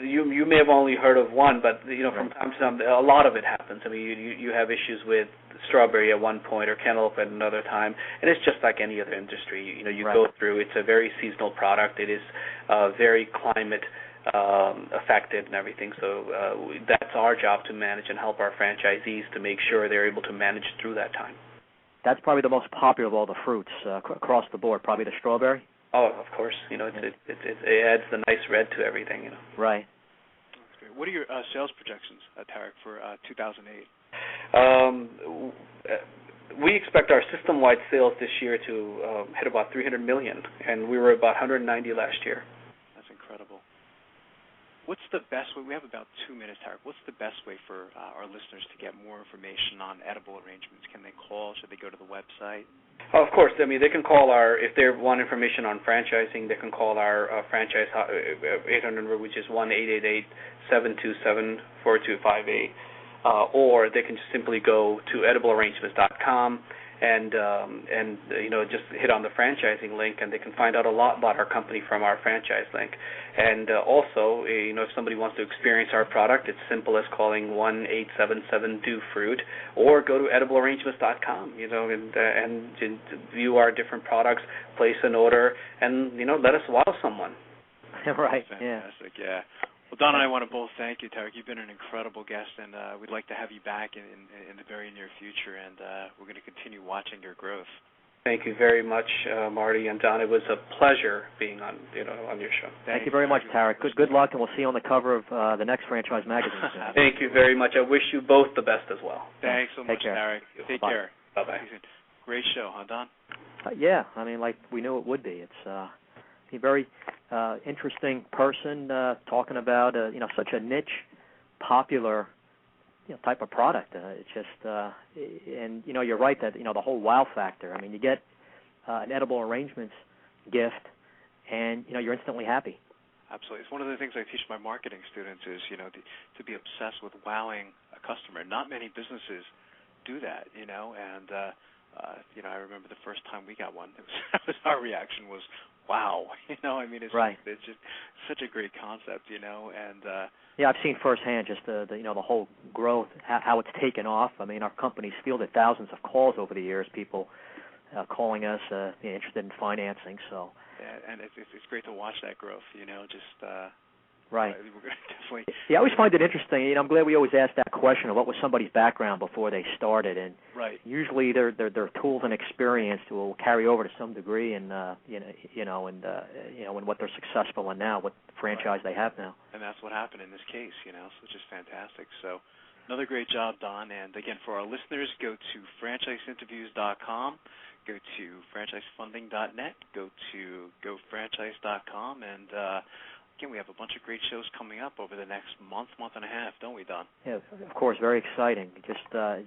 you may have only heard of one, but from time to time, a lot of it happens. I mean, you have issues with strawberry at one point or cantaloupe at another time, and it's just like any other industry. You right. Go through. It's a very seasonal product. It is very climate affected and everything. So that's our job, to manage and help our franchisees to make sure they're able to manage through that time. That's probably the most popular of all the fruits across the board. Probably the strawberry. Oh, of course. It adds the nice red to everything. Right. That's great. What are your sales projections, Tarek, for 2008? We expect our system-wide sales this year to hit about $300 million, and we were about $190 last year. That's incredible. What's the best way? We have about 2 minutes, Tarek. What's the best way for our listeners to get more information on Edible Arrangements? Can they call? Should they go to the website? Of course. I mean, they can call if they want information on franchising, they can call our franchise 800 number, which is 1-888-727-4258, or they can just simply go to ediblearrangements.com and just hit on the franchising link, and they can find out a lot about our company from our franchise link. And also, if somebody wants to experience our product, it's simple as calling 1-877-DO-FRUIT, or go to ediblearrangements.com, and view our different products, place an order, and let us wow someone. Right. Fantastic. Yeah. Well, Don and I want to both thank you, Tarek. You've been an incredible guest, and we'd like to have you back in the very near future, and we're going to continue watching your growth. Thank you very much, Marty and Don. It was a pleasure being on your show. Thank you very much, Tarek. Good luck, and we'll see you on the cover of the next Franchise magazine. Thank you very much. I wish you both the best as well. Thanks so much, Tarek. Take care. Bye-bye. Great show, huh, Don? Yeah, I mean, like we knew it would be. It's a very interesting person talking about such a niche, popular type of product. It's just and you're right that the whole wow factor. I mean, you get an Edible Arrangements gift, and you're instantly happy. Absolutely. It's one of the things I teach my marketing students is to be obsessed with wowing a customer. Not many businesses do that, and I remember the first time we got one. Our reaction was, wow, it's right. It's just such a great concept, and yeah, I've seen firsthand just the whole growth, how it's taken off. I mean, our company's fielded thousands of calls over the years, people calling us, interested in financing. So. Yeah, and it's great to watch that growth. Right. We're definitely. Yeah, I always find it interesting. I'm glad we always ask that question of what was somebody's background before they started, and usually their tools and experience will carry over to some degree, and when what they're successful in now, what franchise they have now. And that's what happened in this case, so it's just fantastic. So another great job, Don. And again, for our listeners, go to franchiseinterviews.com. Go to franchisefunding.net. Go to gofranchise.com, and again, we have a bunch of great shows coming up over the next month and a half, don't we, Don? Yeah, of course, very exciting. Just a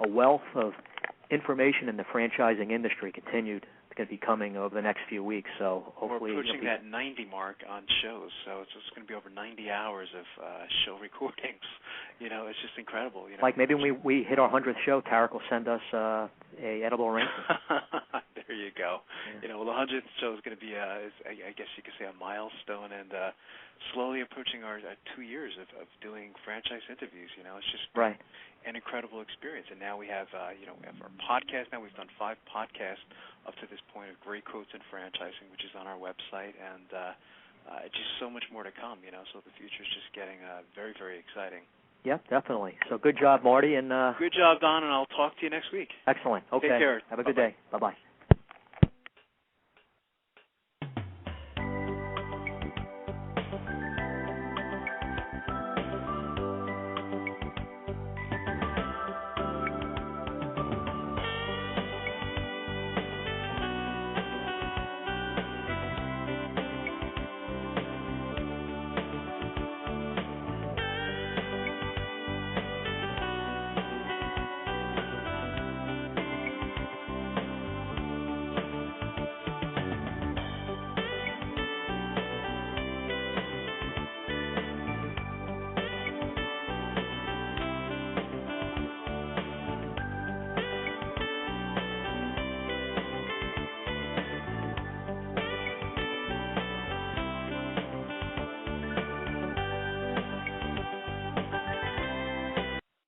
wealth of information in the franchising industry going to be coming over the next few weeks. So hopefully we're approaching that 90 mark on shows, so it's just going to be over 90 hours of show recordings. It's just incredible. Like maybe when we hit our 100th show, Tarek will send us a edible arrangement. There you go. Yeah. The 100th show is going to be, I guess you could say, a milestone, and slowly approaching our 2 years of doing franchise interviews. It's just an incredible experience. And now we have, we have our podcast. Now we've done 5 podcasts up to this point of great quotes in franchising, which is on our website, and just so much more to come. So the future is just getting very, very exciting. Yep, definitely. So good job, Marty. And good job, Don, and I'll talk to you next week. Excellent. Okay. Take care. Have a good day. Bye-bye.